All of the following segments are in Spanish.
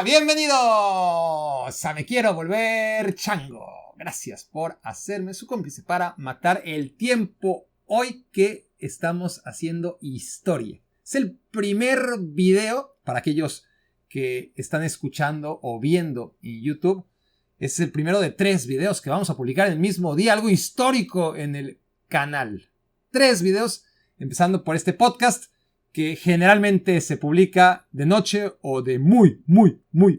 Bienvenidos a Me Quiero Volver Chango. Gracias por hacerme su cómplice para matar el tiempo hoy que estamos haciendo historia. Es el primer video para aquellos que están escuchando o viendo en YouTube. Es el primero de 3 videos que vamos a publicar el mismo día, algo histórico en el canal. 3 videos, empezando por este podcast que generalmente se publica de noche o de muy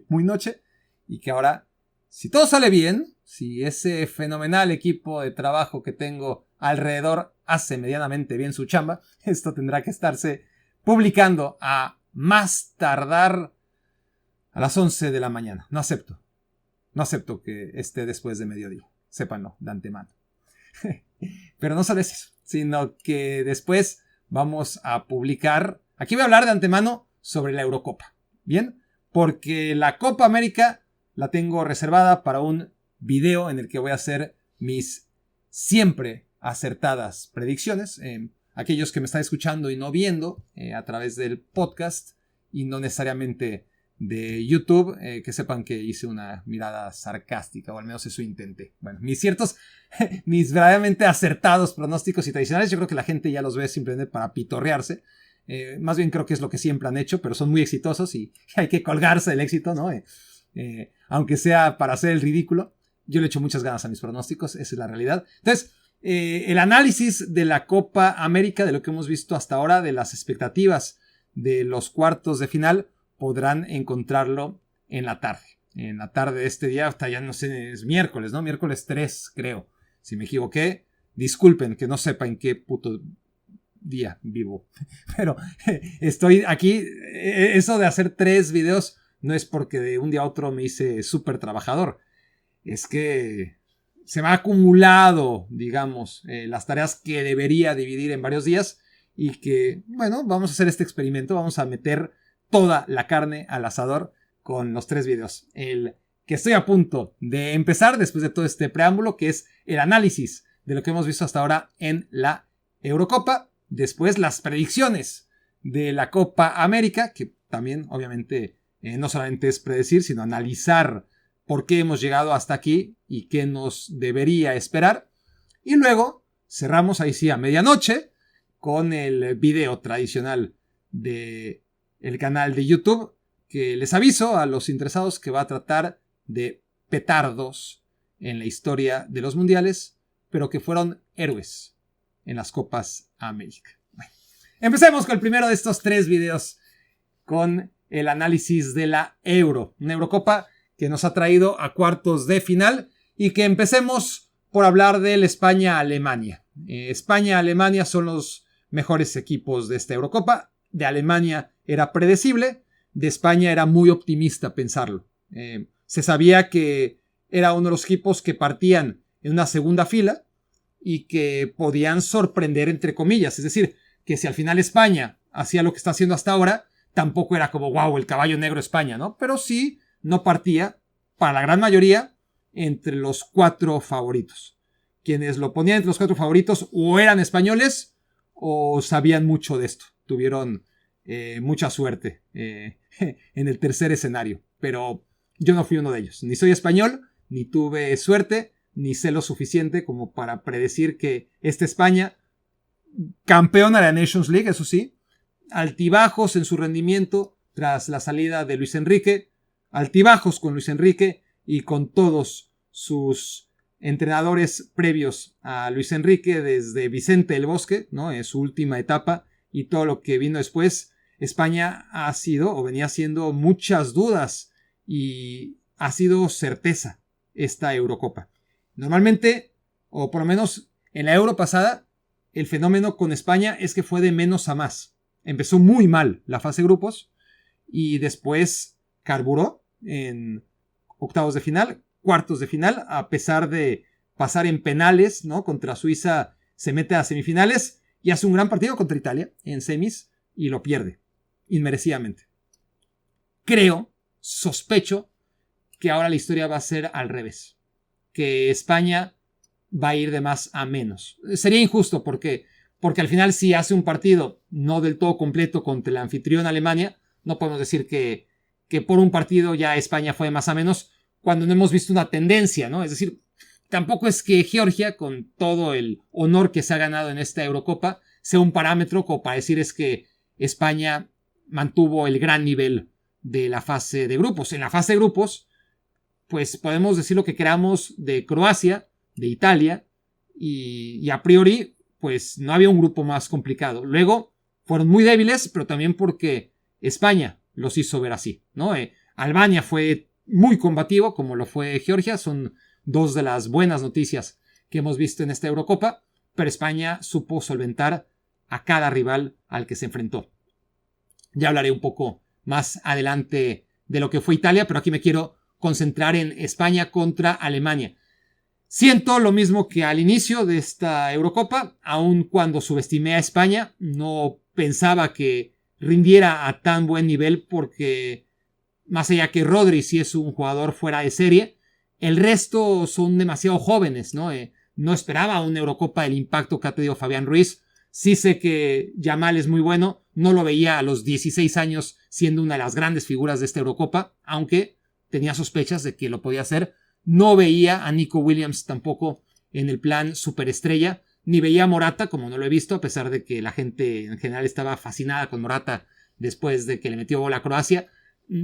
noche, y que ahora, si todo sale bien, si ese fenomenal equipo de trabajo que tengo alrededor hace medianamente bien su chamba, esto tendrá que estarse publicando a más tardar a las 11 de la mañana. No acepto que esté después de mediodía, sépanlo de antemano. Pero no solo es eso, sino que después vamos a publicar, aquí voy a hablar de antemano sobre la Eurocopa, ¿bien? Porque la Copa América la tengo reservada para un video en el que voy a hacer mis siempre acertadas predicciones. Aquellos que me están escuchando y no viendo a través del podcast y no necesariamente de YouTube, que sepan que hice una mirada sarcástica, o al menos eso intenté. Bueno, mis verdaderamente acertados pronósticos y tradicionales, yo creo que la gente ya los ve simplemente para pitorrearse. Más bien creo que es lo que siempre han hecho, pero son muy exitosos y hay que colgarse del éxito, ¿no? Aunque sea para hacer el ridículo. Yo le echo muchas ganas a mis pronósticos, esa es la realidad. Entonces, el análisis de la Copa América, de lo que hemos visto hasta ahora, de las expectativas de los cuartos de final, podrán encontrarlo en la tarde. En la tarde de este día, hasta ya no sé, es miércoles, ¿no? Miércoles 3, creo. Si me equivoqué, disculpen que no sepa en qué puto día vivo. Pero estoy aquí. Eso de hacer 3 videos no es porque de un día a otro me hice súper trabajador. Es que se me ha acumulado, digamos, las tareas que debería dividir en varios días. Y que, bueno, vamos a hacer este experimento. Vamos a meter toda la carne al asador con los 3 videos. El que estoy a punto de empezar después de todo este preámbulo, que es el análisis de lo que hemos visto hasta ahora en la Eurocopa. Después las predicciones de la Copa América, que también obviamente no solamente es predecir, sino analizar por qué hemos llegado hasta aquí y qué nos debería esperar. Y luego cerramos ahí sí a medianoche con el video tradicional de el canal de YouTube, que les aviso a los interesados que va a tratar de petardos en la historia de los mundiales, pero que fueron héroes en las Copas América. Bueno, empecemos con el primero de estos 3 videos, con el análisis de la Euro, una Eurocopa que nos ha traído a cuartos de final, y que empecemos por hablar del España-Alemania. España-Alemania son los mejores equipos de esta Eurocopa. De Alemania era predecible, de España era muy optimista pensarlo. Se sabía que era uno de los equipos que partían en una segunda fila y que podían sorprender entre comillas. Es decir, que si al final España hacía lo que está haciendo hasta ahora, tampoco era como wow, el caballo negro España, ¿no? Pero sí no partía, para la gran mayoría, entre los 4 favoritos. Quienes lo ponían entre los 4 favoritos o eran españoles o sabían mucho de esto. Tuvieron mucha suerte en el tercer escenario, pero yo no fui uno de ellos. Ni soy español, ni tuve suerte, ni sé lo suficiente como para predecir que esta España, campeona de la Nations League, eso sí, altibajos en su rendimiento tras la salida de Luis Enrique, altibajos con Luis Enrique y con todos sus entrenadores previos a Luis Enrique, desde Vicente del Bosque, ¿no? En su última etapa, y todo lo que vino después. España ha sido o venía siendo muchas dudas y ha sido certeza esta Eurocopa. Normalmente, o por lo menos en la Euro pasada, el fenómeno con España es que fue de menos a más. Empezó muy mal la fase de grupos y después carburó en octavos de final, cuartos de final, a pesar de pasar en penales, ¿no? Contra Suiza se mete a semifinales y hace un gran partido contra Italia en semis y lo pierde inmerecidamente. Sospecho que ahora la historia va a ser al revés, que España va a ir de más a menos. Sería injusto porque al final si hace un partido no del todo completo contra el anfitrión Alemania, no podemos decir que que por un partido ya España fue más o menos, cuando no hemos visto una tendencia, ¿no? Es decir, tampoco es que Georgia, con todo el honor que se ha ganado en esta Eurocopa, sea un parámetro como para decir es que España mantuvo el gran nivel de la fase de grupos. En la fase de grupos, pues podemos decir lo que queramos de Croacia, de Italia, y a priori, pues no había un grupo más complicado. Luego, fueron muy débiles, pero también porque España los hizo ver así, ¿no? Albania fue muy combativo, como lo fue Georgia, son dos de las buenas noticias que hemos visto en esta Eurocopa, pero España supo solventar a cada rival al que se enfrentó. Ya hablaré un poco más adelante de lo que fue Italia, pero aquí me quiero concentrar en España contra Alemania. Siento lo mismo que al inicio de esta Eurocopa, aun cuando subestimé a España, no pensaba que rindiera a tan buen nivel porque más allá que Rodri sí es un jugador fuera de serie, el resto son demasiado jóvenes, ¿no? No esperaba una Eurocopa del impacto que ha tenido Fabián Ruiz. Sí sé que Yamal es muy bueno, no lo veía a los 16 años siendo una de las grandes figuras de esta Eurocopa, aunque tenía sospechas de que lo podía hacer. No veía a Nico Williams tampoco en el plan superestrella, ni veía a Morata, como no lo he visto, a pesar de que la gente en general estaba fascinada con Morata después de que le metió gol a Croacia.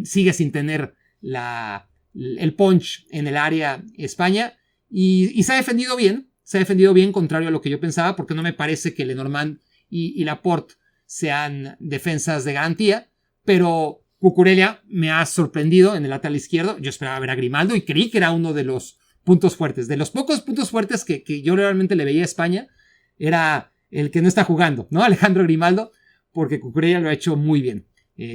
Sigue sin tener el punch en el área España y se ha defendido bien, contrario a lo que yo pensaba, porque no me parece que Lenormand y Laporte sean defensas de garantía, pero Cucurella me ha sorprendido en el lateral izquierdo. Yo esperaba ver a Grimaldo y creí que era uno de los puntos fuertes. De los pocos puntos fuertes que yo realmente le veía a España, era el que no está jugando, ¿no? Alejandro Grimaldo, porque Cucurella lo ha hecho muy bien.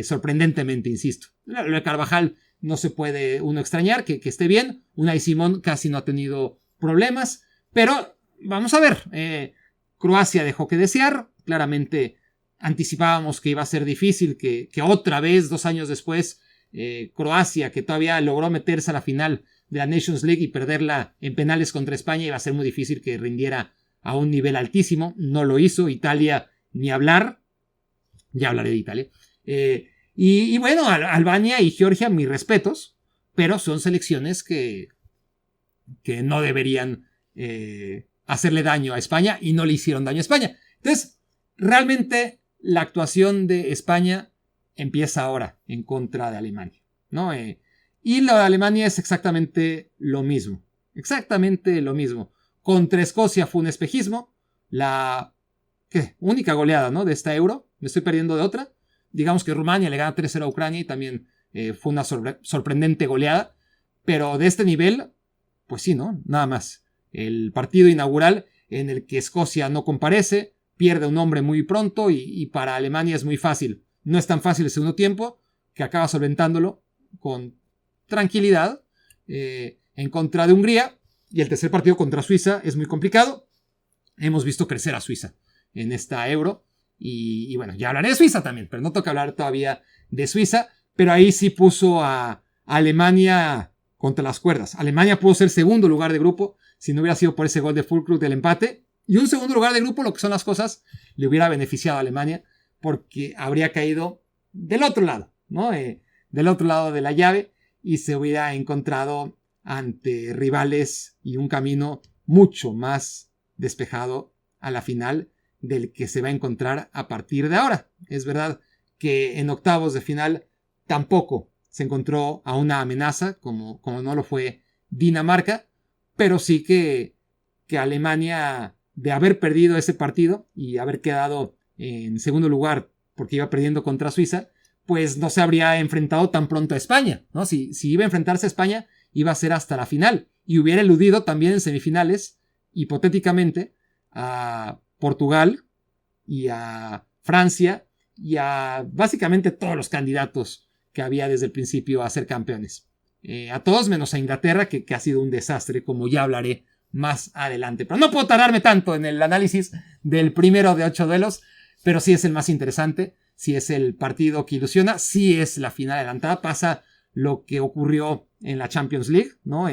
Sorprendentemente, insisto. Lo de Carvajal no se puede uno extrañar, que esté bien. Unai Simón casi no ha tenido problemas, pero vamos a ver. Croacia dejó que desear, claramente anticipábamos que iba a ser difícil, que otra vez, 2 años después, Croacia, que todavía logró meterse a la final de la Nations League y perderla en penales contra España, iba a ser muy difícil que rindiera a un nivel altísimo. No lo hizo. Italia, ni hablar. Ya hablaré de Italia. Y bueno, Albania y Georgia, mis respetos, pero son selecciones que no deberían hacerle daño a España y no le hicieron daño a España. Entonces, realmente la actuación de España empieza ahora en contra de Alemania, ¿no? Y lo de Alemania es exactamente lo mismo. Exactamente lo mismo. Contra Escocia fue un espejismo. La única goleada, ¿no? De esta Euro. Me estoy perdiendo de otra. Digamos que Rumania le gana 3-0 a Ucrania y también fue una sorprendente goleada. Pero de este nivel, pues sí, ¿no? Nada más. El partido inaugural en el que Escocia no comparece, pierde un hombre muy pronto y para Alemania es muy fácil. No es tan fácil el segundo tiempo, que acaba solventándolo con tranquilidad en contra de Hungría. Y el tercer partido contra Suiza es muy complicado. Hemos visto crecer a Suiza en esta Euro. Y bueno, ya hablaré de Suiza también, pero no toca hablar todavía de Suiza. Pero ahí sí puso a Alemania contra las cuerdas. Alemania pudo ser segundo lugar de grupo si no hubiera sido por ese gol de Füllkrug del empate. Y un segundo lugar de grupo, lo que son las cosas, le hubiera beneficiado a Alemania porque habría caído del otro lado, ¿no? Del otro lado de la llave y se hubiera encontrado ante rivales y un camino mucho más despejado a la final del que se va a encontrar a partir de ahora. Es verdad que en octavos de final tampoco se encontró a una amenaza como no lo fue Dinamarca, pero sí que Alemania, de haber perdido ese partido y haber quedado en segundo lugar porque iba perdiendo contra Suiza, pues no se habría enfrentado tan pronto a España, ¿no? Si iba a enfrentarse a España, iba a ser hasta la final y hubiera eludido también en semifinales, hipotéticamente, a Portugal y a Francia y a básicamente todos los candidatos que había desde el principio a ser campeones. A todos menos a Inglaterra, que ha sido un desastre, como ya hablaré más adelante. Pero no puedo tardarme tanto en el análisis del primero de 8 duelos, pero sí es el más interesante, sí es el partido que ilusiona, sí es la final adelantada. Pasa lo que ocurrió en la Champions League, ¿no?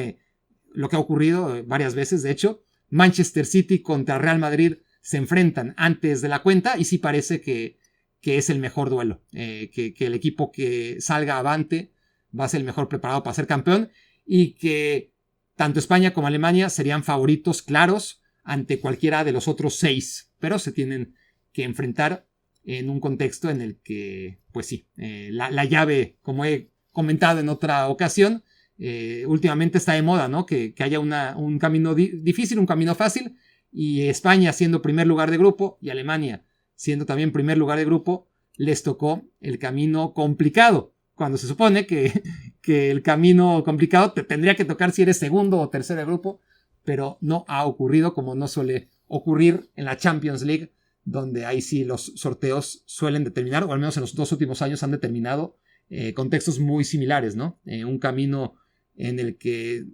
Lo que ha ocurrido varias veces, de hecho. Manchester City contra Real Madrid se enfrentan antes de la cuenta y sí parece que es el mejor duelo, que el equipo que salga avante va a ser el mejor preparado para ser campeón y que tanto España como Alemania serían favoritos claros ante cualquiera de los otros 6, pero se tienen que enfrentar en un contexto en el que, pues sí, la llave, como he comentado en otra ocasión, últimamente está de moda, ¿no? Que haya un camino difícil, un camino fácil, y España siendo primer lugar de grupo y Alemania siendo también primer lugar de grupo, les tocó el camino complicado, cuando se supone que el camino complicado te tendría que tocar si eres segundo o tercero de grupo, pero no ha ocurrido, como no suele ocurrir en la Champions League, donde ahí sí los sorteos suelen determinar, o al menos en los 2 últimos años han determinado contextos muy similares, ¿no? Un camino en el que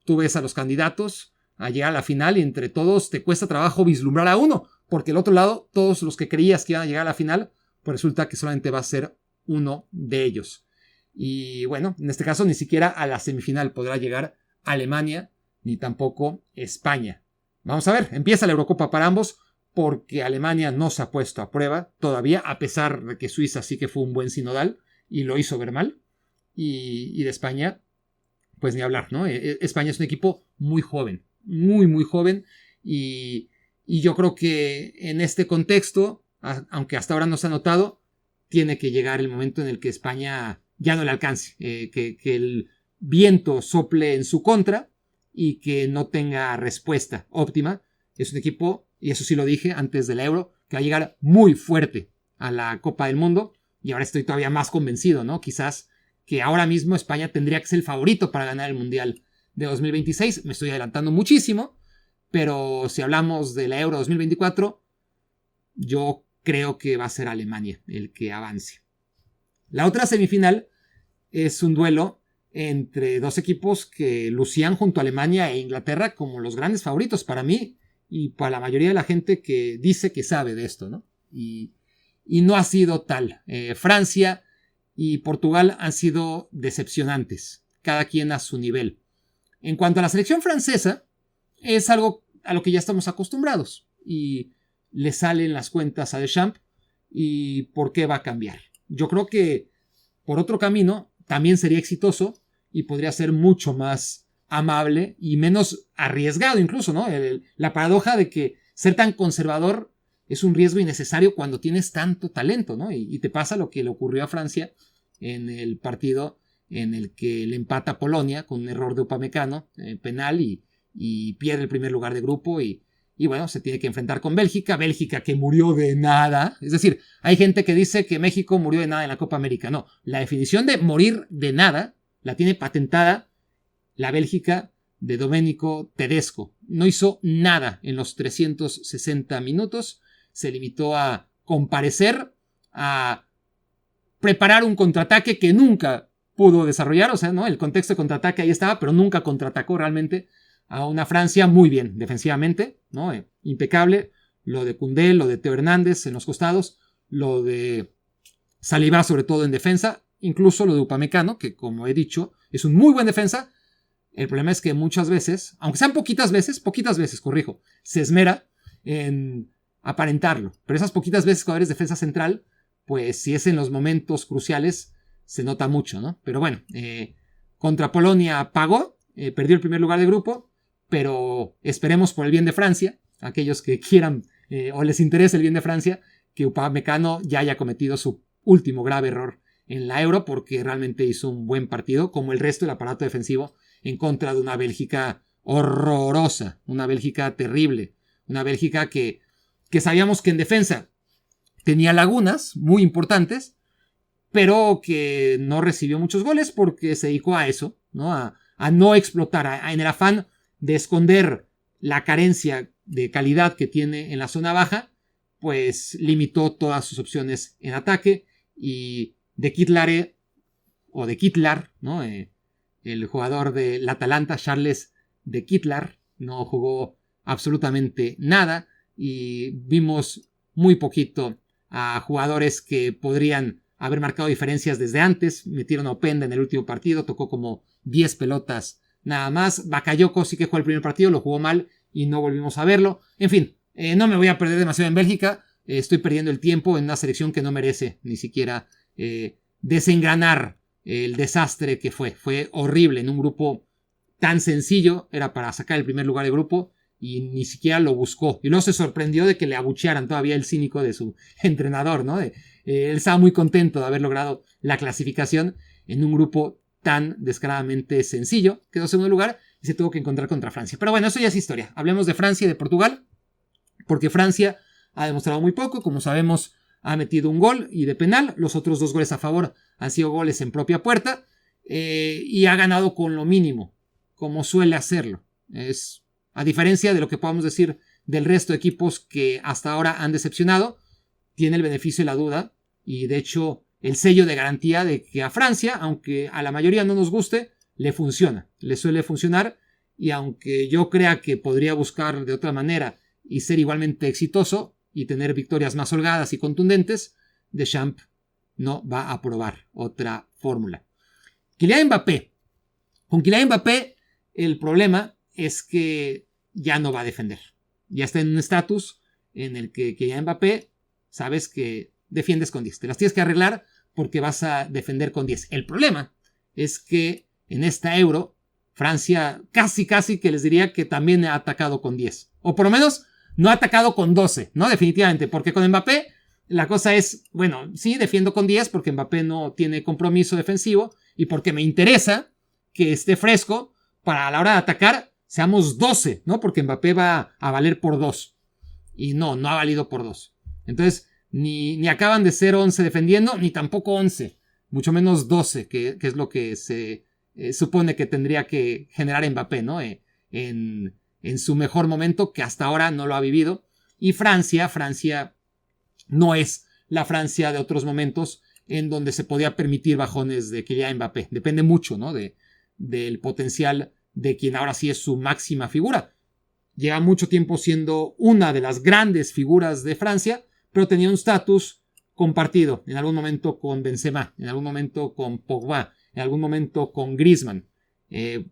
tú ves a los candidatos a llegar a la final y entre todos te cuesta trabajo vislumbrar a uno, porque el otro lado, todos los que creías que iban a llegar a la final, pues resulta que solamente va a ser uno de ellos. Y bueno, en este caso ni siquiera a la semifinal podrá llegar Alemania, ni tampoco España. Vamos a ver, empieza la Eurocopa para ambos, porque Alemania no se ha puesto a prueba todavía, a pesar de que Suiza sí que fue un buen sinodal y lo hizo ver mal. Y de España, pues ni hablar, ¿no? España es un equipo muy joven, muy joven, y yo creo que en este contexto, aunque hasta ahora no se ha notado, tiene que llegar el momento en el que España ya no le alcance, que el viento sople en su contra y que no tenga respuesta óptima. Es un equipo, y eso sí lo dije antes del Euro, que va a llegar muy fuerte a la Copa del Mundo, y ahora estoy todavía más convencido, ¿no? Quizás que ahora mismo España tendría que ser el favorito para ganar el Mundial de 2026. Me estoy adelantando muchísimo, pero si hablamos de la Euro 2024, yo creo que va a ser Alemania el que avance. La otra semifinal es un duelo entre dos equipos que lucían junto a Alemania e Inglaterra como los grandes favoritos para mí y para la mayoría de la gente que dice que sabe de esto, ¿no? Y no ha sido tal. Francia y Portugal han sido decepcionantes, cada quien a su nivel. En cuanto a la selección francesa, es algo a lo que ya estamos acostumbrados y le salen las cuentas a Deschamps. ¿Y por qué va a cambiar? Yo creo que por otro camino también sería exitoso y podría ser mucho más amable y menos arriesgado incluso, ¿no? La paradoja de que ser tan conservador es un riesgo innecesario cuando tienes tanto talento, ¿no? Y te pasa lo que le ocurrió a Francia en el partido en el que le empata a Polonia con un error de Upamecano, penal, y pierde el primer lugar de grupo y bueno, se tiene que enfrentar con Bélgica que murió de nada. Es decir, hay gente que dice que México murió de nada en la Copa América. No, la definición de morir de nada la tiene patentada la Bélgica de Domenico Tedesco. No hizo nada en los 360 minutos, se limitó a comparecer, a preparar un contraataque que nunca pudo desarrollar, o sea, ¿no? El contexto de contraataque ahí estaba, pero nunca contraatacó realmente a una Francia muy bien defensivamente, ¿no? Impecable, lo de Koundé, lo de Teo Hernández en los costados, lo de Saliba sobre todo en defensa, incluso lo de Upamecano, que como he dicho, es un muy buen defensa. El problema es que muchas veces, aunque sean poquitas veces, corrijo, se esmera en aparentarlo, pero esas poquitas veces cuando eres defensa central, pues si es en los momentos cruciales, se nota mucho, ¿no? Pero bueno, contra Polonia pagó, perdió el primer lugar de grupo, pero esperemos por el bien de Francia, aquellos que quieran o les interese el bien de Francia, que Upamecano ya haya cometido su último grave error en la Euro, porque realmente hizo un buen partido, como el resto del aparato defensivo, en contra de una Bélgica horrorosa, una Bélgica terrible, una Bélgica que sabíamos que en defensa tenía lagunas muy importantes, pero que no recibió muchos goles porque se dedicó a eso, ¿no? A no explotar, en el afán de esconder la carencia de calidad que tiene en la zona baja, pues limitó todas sus opciones en ataque, y de Kitlar, ¿no? El jugador del Atalanta, Charles de Kitlar, no jugó absolutamente nada y vimos muy poquito a jugadores que podrían haber marcado diferencias desde antes. Metieron a Openda en el último partido, tocó como 10 pelotas nada más. Bakayoko sí que jugó el primer partido, lo jugó mal y no volvimos a verlo. En fin, no me voy a perder demasiado en Bélgica. Estoy perdiendo el tiempo en una selección que no merece ni siquiera desengranar el desastre que fue. Fue horrible en un grupo tan sencillo, era para sacar el primer lugar de grupo y ni siquiera lo buscó. Y luego se sorprendió de que le abuchearan todavía el cínico de su entrenador, ¿no? Él estaba muy contento de haber logrado la clasificación en un grupo tan descaradamente sencillo. Quedó segundo lugar y se tuvo que encontrar contra Francia. Pero bueno, eso ya es historia. Hablemos de Francia y de Portugal, porque Francia ha demostrado muy poco. Como sabemos, ha metido un gol y de penal. Los otros 2 goles a favor han sido goles en propia puerta. Y ha ganado con lo mínimo, como suele hacerlo. A diferencia de lo que podamos decir del resto de equipos que hasta ahora han decepcionado, tiene el beneficio de la duda y de hecho el sello de garantía de que a Francia, aunque a la mayoría no nos guste, le funciona, le suele funcionar, y aunque yo crea que podría buscar de otra manera y ser igualmente exitoso y tener victorias más holgadas y contundentes, Deschamps no va a probar otra fórmula. Kylian Mbappé. Con Kylian Mbappé el problema es que ya no va a defender. Ya está en un estatus en el que Kylian Mbappé, sabes que defiendes con 10. Te las tienes que arreglar porque vas a defender con 10. El problema es que en esta Euro, Francia casi que les diría que también ha atacado con 10. O por lo menos no ha atacado con 12, ¿no? Definitivamente, porque con Mbappé la cosa es, bueno, sí, defiendo con 10 porque Mbappé no tiene compromiso defensivo y porque me interesa que esté fresco para a la hora de atacar seamos 12, ¿no? Porque Mbappé va a valer por 2. Y no ha valido por 2. Entonces, ni acaban de ser 11 defendiendo, ni tampoco 11. Mucho menos 12, que es lo que se supone que tendría que generar Mbappé, ¿no? En su mejor momento, que hasta ahora no lo ha vivido. Y Francia no es la Francia de otros momentos en donde se podía permitir bajones de Kylian Mbappé. Depende mucho, ¿no? Del potencial de quien ahora sí es su máxima figura. Lleva mucho tiempo siendo una de las grandes figuras de Francia, pero tenía un estatus compartido, en algún momento con Benzema, en algún momento con Pogba, en algún momento con Griezmann.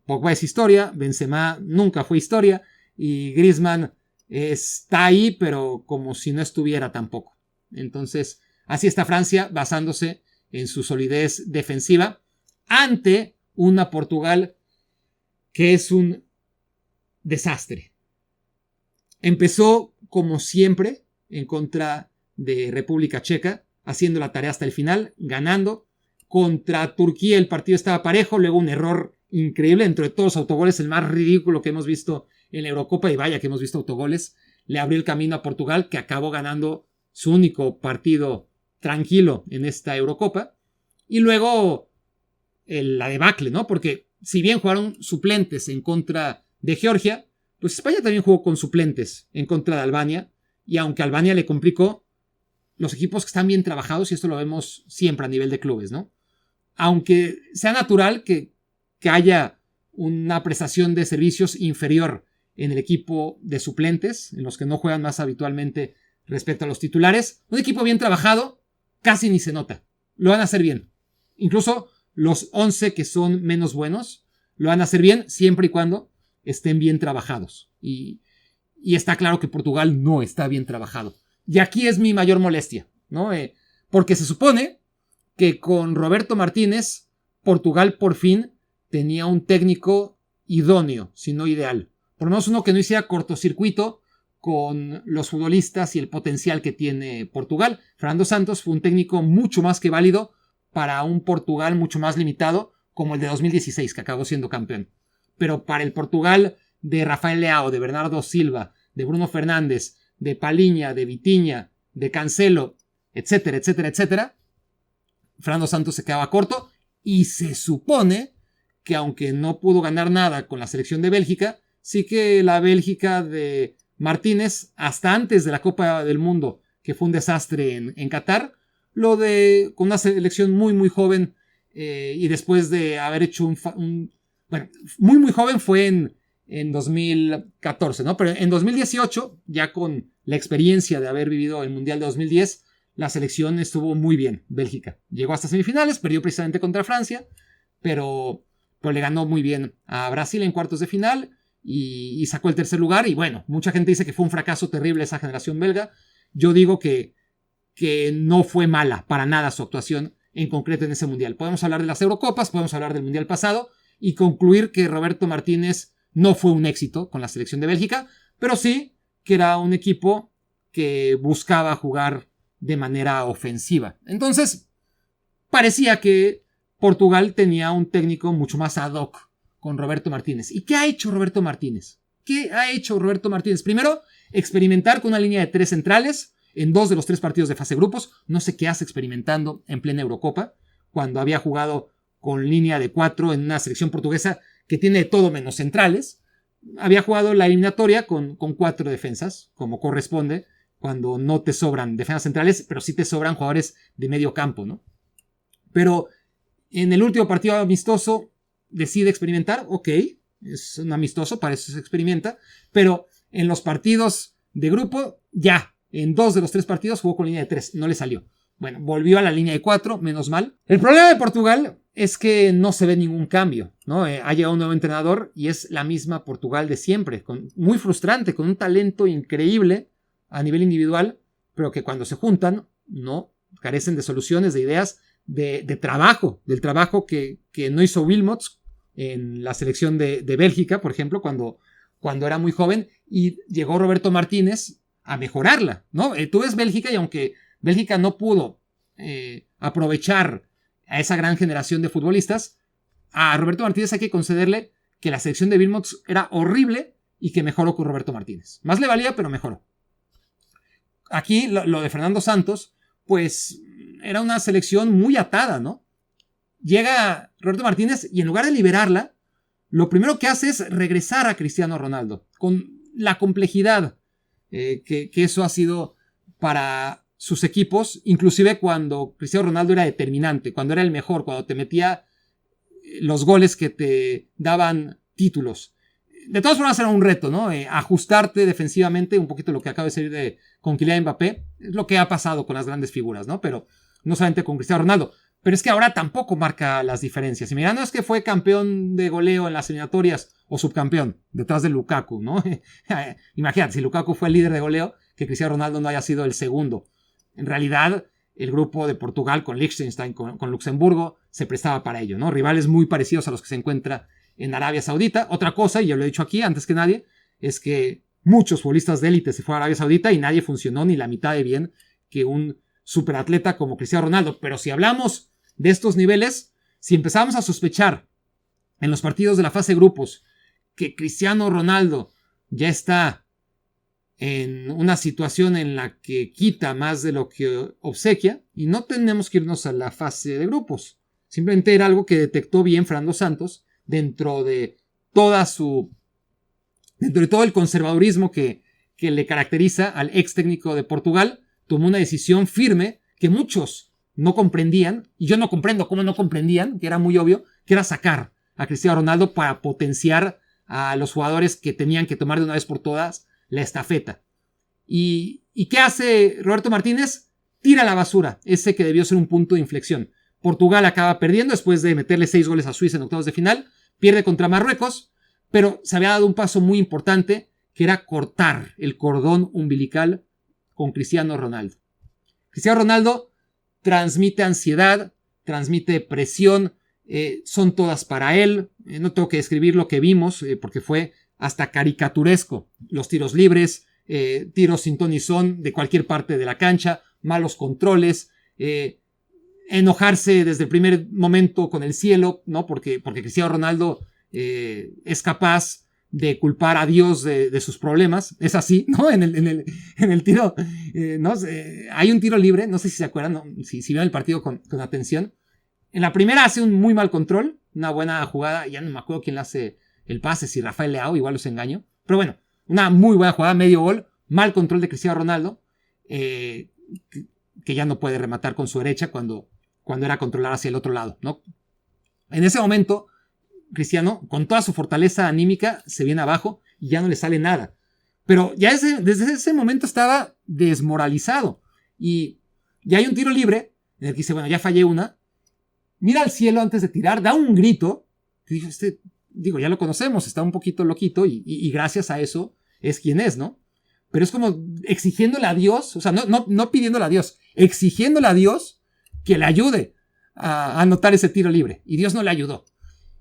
Pogba es historia, Benzema nunca fue historia, y Griezmann está ahí, pero como si no estuviera tampoco. Entonces, así está Francia, basándose en su solidez defensiva, ante una Portugal que es un desastre. Empezó, como siempre, en contra de República Checa, haciendo la tarea hasta el final, ganando. Contra Turquía el partido estaba parejo, luego un error increíble, dentro de todos los autogoles, el más ridículo que hemos visto en la Eurocopa, y vaya que hemos visto autogoles, le abrió el camino a Portugal, que acabó ganando su único partido tranquilo en esta Eurocopa. Y luego la debacle, ¿no? Porque si bien jugaron suplentes en contra de Georgia, pues España también jugó con suplentes en contra de Albania, y aunque Albania le complicó, los equipos que están bien trabajados, y esto lo vemos siempre a nivel de clubes, ¿no? Aunque sea natural que haya una prestación de servicios inferior en el equipo de suplentes, en los que no juegan más habitualmente respecto a los titulares, un equipo bien trabajado casi ni se nota. Lo van a hacer bien. Incluso los 11 que son menos buenos lo van a hacer bien siempre y cuando estén bien trabajados. Y está claro que Portugal no está bien trabajado. Y aquí es mi mayor molestia, ¿no? Porque se supone que con Roberto Martínez, Portugal por fin tenía un técnico idóneo, si no ideal. Por lo menos uno que no hiciera cortocircuito con los futbolistas y el potencial que tiene Portugal. Fernando Santos fue un técnico mucho más que válido para un Portugal mucho más limitado, como el de 2016, que acabó siendo campeón. Pero para el Portugal de Rafael Leao, de Bernardo Silva, de Bruno Fernández, de Paliña, de Vitinha, de Cancelo, etcétera, etcétera, etcétera, Fernando Santos se quedaba corto, y se supone que aunque no pudo ganar nada con la selección de Bélgica, sí que la Bélgica de Martínez, hasta antes de la Copa del Mundo, que fue un desastre en Qatar, con una selección muy muy joven, y después de haber hecho bueno, muy joven fue en 2014, ¿no? Pero en 2018, ya con la experiencia de haber vivido el Mundial de 2010, la selección estuvo muy bien. Bélgica llegó hasta semifinales, perdió precisamente contra Francia, pero le ganó muy bien a Brasil en cuartos de final y sacó el tercer lugar. Y bueno, mucha gente dice que fue un fracaso terrible esa generación belga. Yo digo que no fue mala para nada su actuación en concreto en ese mundial. Podemos hablar de las Eurocopas, podemos hablar del mundial pasado y concluir que Roberto Martínez no fue un éxito con la selección de Bélgica, pero sí que era un equipo que buscaba jugar de manera ofensiva. Entonces, parecía que Portugal tenía un técnico mucho más ad hoc con Roberto Martínez. ¿Y qué ha hecho Roberto Martínez? ¿Qué ha hecho Roberto Martínez? Primero, experimentar con una línea de 3 centrales en 2 de los 3 partidos de fase de grupos. No sé qué hace experimentando en plena Eurocopa, cuando había jugado con línea de 4 en una selección portuguesa que tiene todo menos centrales. Había jugado la eliminatoria con 4 defensas, como corresponde, cuando no te sobran defensas centrales, pero sí te sobran jugadores de medio campo, ¿no? Pero en el último partido amistoso decide experimentar, ok, es un amistoso, para eso se experimenta, pero en los partidos de grupo, ya, en 2 de los 3 partidos jugó con línea de 3, no le salió. Bueno, volvió a la línea de 4, menos mal. El problema de Portugal es que no se ve ningún cambio, ¿no? Ha llegado un nuevo entrenador y es la misma Portugal de siempre, muy frustrante, con un talento increíble a nivel individual, pero que cuando se juntan, no, carecen de soluciones, de ideas, de trabajo, del trabajo que no hizo Wilmots en la selección de Bélgica, por ejemplo, cuando era muy joven, y llegó Roberto Martínez a mejorarla, ¿no? Tú ves Bélgica y aunque Bélgica no pudo aprovechar a esa gran generación de futbolistas, a Roberto Martínez hay que concederle que la selección de Wilmots era horrible y que mejoró con Roberto Martínez. Más le valía, pero mejoró. Aquí lo de Fernando Santos, pues era una selección muy atada, ¿no? Llega Roberto Martínez y en lugar de liberarla, lo primero que hace es regresar a Cristiano Ronaldo, con la complejidad que eso ha sido para sus equipos, inclusive cuando Cristiano Ronaldo era determinante, cuando era el mejor, cuando te metía los goles que te daban títulos. De todas formas era un reto, ¿no? Ajustarte defensivamente, un poquito lo que acaba de salir con Kylian Mbappé, es lo que ha pasado con las grandes figuras, ¿no? Pero no solamente con Cristiano Ronaldo. Pero es que ahora tampoco marca las diferencias. Y mira, no es que fue campeón de goleo en las eliminatorias o subcampeón, detrás de Lukaku, ¿no? Imagínate, si Lukaku fue el líder de goleo, que Cristiano Ronaldo no haya sido el segundo. En realidad, el grupo de Portugal con Liechtenstein, con Luxemburgo, se prestaba para ello, ¿no? Rivales muy parecidos a los que se encuentra en Arabia Saudita. Otra cosa, y yo lo he dicho aquí antes que nadie, es que muchos futbolistas de élite se fueron a Arabia Saudita y nadie funcionó ni la mitad de bien que un superatleta como Cristiano Ronaldo. Pero si hablamos de estos niveles, si empezamos a sospechar en los partidos de la fase de grupos que Cristiano Ronaldo ya está en una situación en la que quita más de lo que obsequia, y no tenemos que irnos a la fase de grupos, simplemente era algo que detectó bien Fernando Santos dentro de todo el conservadurismo que le caracteriza al ex técnico de Portugal. Tomó una decisión firme que muchos no comprendían, y yo no comprendo cómo no comprendían, que era muy obvio, que era sacar a Cristiano Ronaldo para potenciar a los jugadores que tenían que tomar de una vez por todas la estafeta. ¿Y qué hace Roberto Martínez? Tira a la basura ese que debió ser un punto de inflexión. Portugal acaba perdiendo después de meterle 6 goles a Suiza en octavos de final, pierde contra Marruecos, pero se había dado un paso muy importante, que era cortar el cordón umbilical con Cristiano Ronaldo. Cristiano Ronaldo transmite ansiedad, transmite presión, son todas para él. No tengo que describir lo que vimos, porque fue hasta caricaturesco. Los tiros libres, tiros sin ton ni son de cualquier parte de la cancha, malos controles, enojarse desde el primer momento con el cielo, ¿no? Porque Cristiano Ronaldo es capaz de culpar a Dios de sus problemas. Es así, ¿no? En el tiro, ¿no? Hay un tiro libre, no sé si se acuerdan, ¿no? Si vieron el partido con atención. En la primera hace un muy mal control, una buena jugada, ya no me acuerdo quién le hace el pase, si Rafael Leao, igual los engaño. Pero bueno, una muy buena jugada, medio gol, mal control de Cristiano Ronaldo, que ya no puede rematar con su derecha cuando era controlar hacia el otro lado, ¿no? En ese momento, Cristiano, con toda su fortaleza anímica, se viene abajo y ya no le sale nada. Pero ya desde ese momento estaba desmoralizado. Y ya hay un tiro libre, en el que dice, bueno, ya fallé una. Mira al cielo antes de tirar, da un grito. Y digo, ya lo conocemos, está un poquito loquito y gracias a eso es quien es, ¿no? Pero es como exigiéndole a Dios, o sea, no pidiéndole a Dios, exigiéndole a Dios que le ayude a anotar ese tiro libre. Y Dios no le ayudó.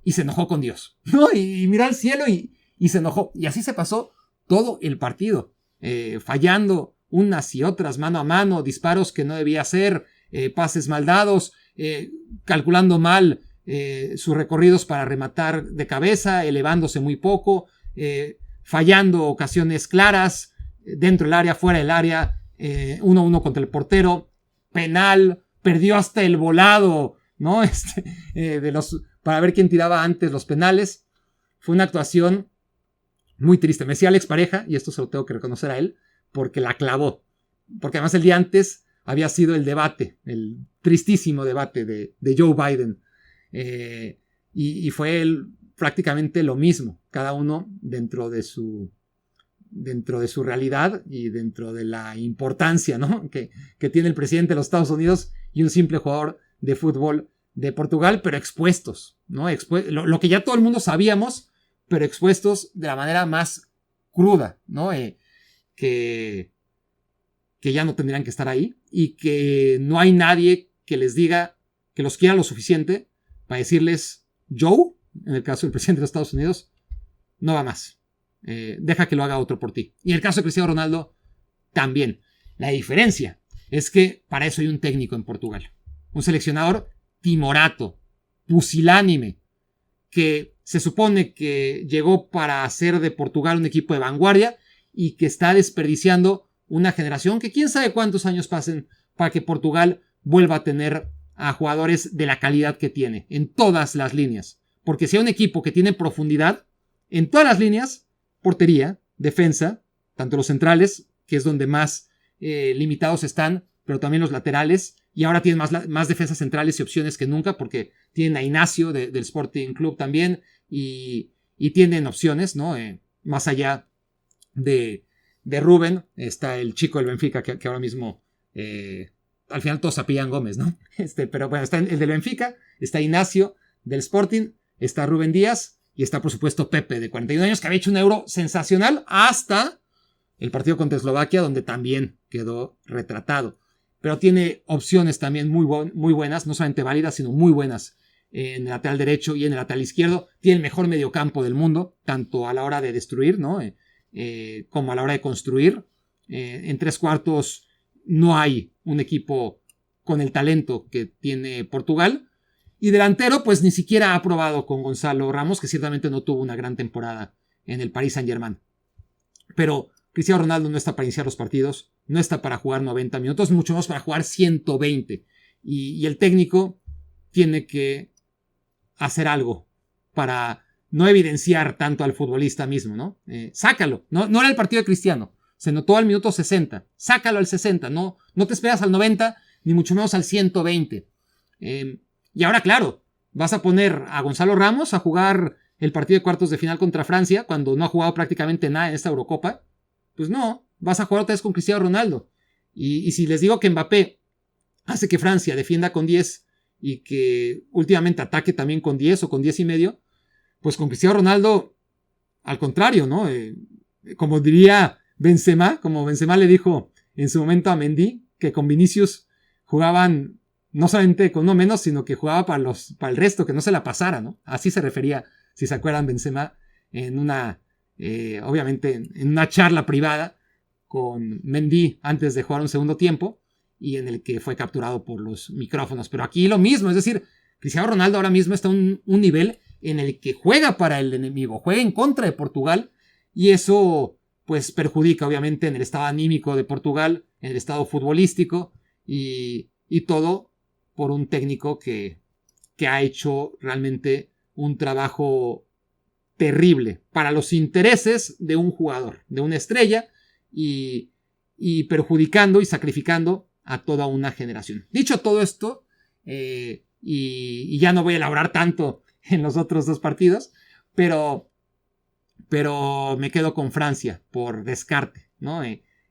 Y se enojó con Dios, ¿no? Y miró al cielo y se enojó. Y así se pasó todo el partido. Fallando unas y otras, mano a mano, disparos que no debía hacer, pases mal dados, calculando mal sus recorridos para rematar de cabeza, elevándose muy poco, fallando ocasiones claras, dentro del área, fuera del área, 1-1 contra el portero, penal, perdió hasta el volado, ¿no? Para ver quién tiraba antes los penales. Fue una actuación muy triste. Me decía Alex Pareja, y esto se lo tengo que reconocer a él, porque la clavó. Porque además el día antes había sido el debate, el tristísimo debate de Joe Biden. Y fue prácticamente lo mismo, cada uno dentro de su realidad y dentro de la importancia, ¿no? que tiene el presidente de los Estados Unidos y un simple jugador de fútbol de Portugal, pero expuestos, ¿no? Lo que ya todo el mundo sabíamos, pero expuestos de la manera más cruda, ¿no? Que ya no tendrían que estar ahí y que no hay nadie que les diga, que los quiera lo suficiente para decirles, Joe, en el caso del presidente de los Estados Unidos, no va más. Deja que lo haga otro por ti. Y en el caso de Cristiano Ronaldo, también. La diferencia es que para eso hay un técnico en Portugal. Un seleccionador timorato, pusilánime, que se supone que llegó para hacer de Portugal un equipo de vanguardia y que está desperdiciando una generación que quién sabe cuántos años pasen para que Portugal vuelva a tener a jugadores de la calidad que tiene en todas las líneas. Porque si hay un equipo que tiene profundidad en todas las líneas, portería, defensa, tanto los centrales, que es donde más limitados están, pero también los laterales, y ahora tienen más defensas centrales y opciones que nunca, porque tienen a Ignacio del Sporting Club también, y tienen opciones, ¿no? Más allá de Rubén, está el chico del Benfica, que ahora mismo, al final todos apellidan Gómez, ¿no? Pero bueno, está el del Benfica, está Ignacio del Sporting, está Rubén Díaz, y está, por supuesto, Pepe, de 41 años, que había hecho un Euro sensacional hasta el partido contra Eslovaquia, donde también quedó retratado. Pero tiene opciones también muy buenas, no solamente válidas, sino muy buenas en el lateral derecho y en el lateral izquierdo. Tiene el mejor mediocampo del mundo, tanto a la hora de destruir, ¿no? Como a la hora de construir. En tres cuartos no hay un equipo con el talento que tiene Portugal. Y delantero, pues ni siquiera ha probado con Gonzalo Ramos, que ciertamente no tuvo una gran temporada en el Paris Saint-Germain. Pero Cristiano Ronaldo no está para iniciar los partidos, no está para jugar 90 minutos, mucho menos para jugar 120. Y el técnico tiene que hacer algo para no evidenciar tanto al futbolista mismo, ¿no? Sácalo. No era el partido de Cristiano. Se notó al minuto 60. Sácalo al 60. No te esperas al 90, ni mucho menos al 120. Y ahora, claro, vas a poner a Gonzalo Ramos a jugar el partido de cuartos de final contra Francia cuando no ha jugado prácticamente nada en esta Eurocopa. Pues no, vas a jugar otra vez con Cristiano Ronaldo. Y si les digo que Mbappé hace que Francia defienda con 10 y que últimamente ataque también con 10 o con 10 y medio, pues con Cristiano Ronaldo, al contrario, ¿no? Como diría Benzema, como Benzema le dijo en su momento a Mendy, que con Vinicius jugaban no solamente con uno menos, sino que jugaba para el resto, que no se la pasara, ¿no? Así se refería, si se acuerdan, Benzema en obviamente en una charla privada con Mendy antes de jugar un segundo tiempo y en el que fue capturado por los micrófonos. Pero aquí lo mismo, es decir, Cristiano Ronaldo ahora mismo está en un nivel en el que juega para el enemigo, juega en contra de Portugal y eso pues perjudica obviamente en el estado anímico de Portugal, en el estado futbolístico y todo por un técnico que ha hecho realmente un trabajo terrible para los intereses de un jugador, de una estrella y perjudicando y sacrificando a toda una generación. Dicho todo esto, y ya no voy a elaborar tanto en los otros dos partidos, pero me quedo con Francia por descarte, ¿no?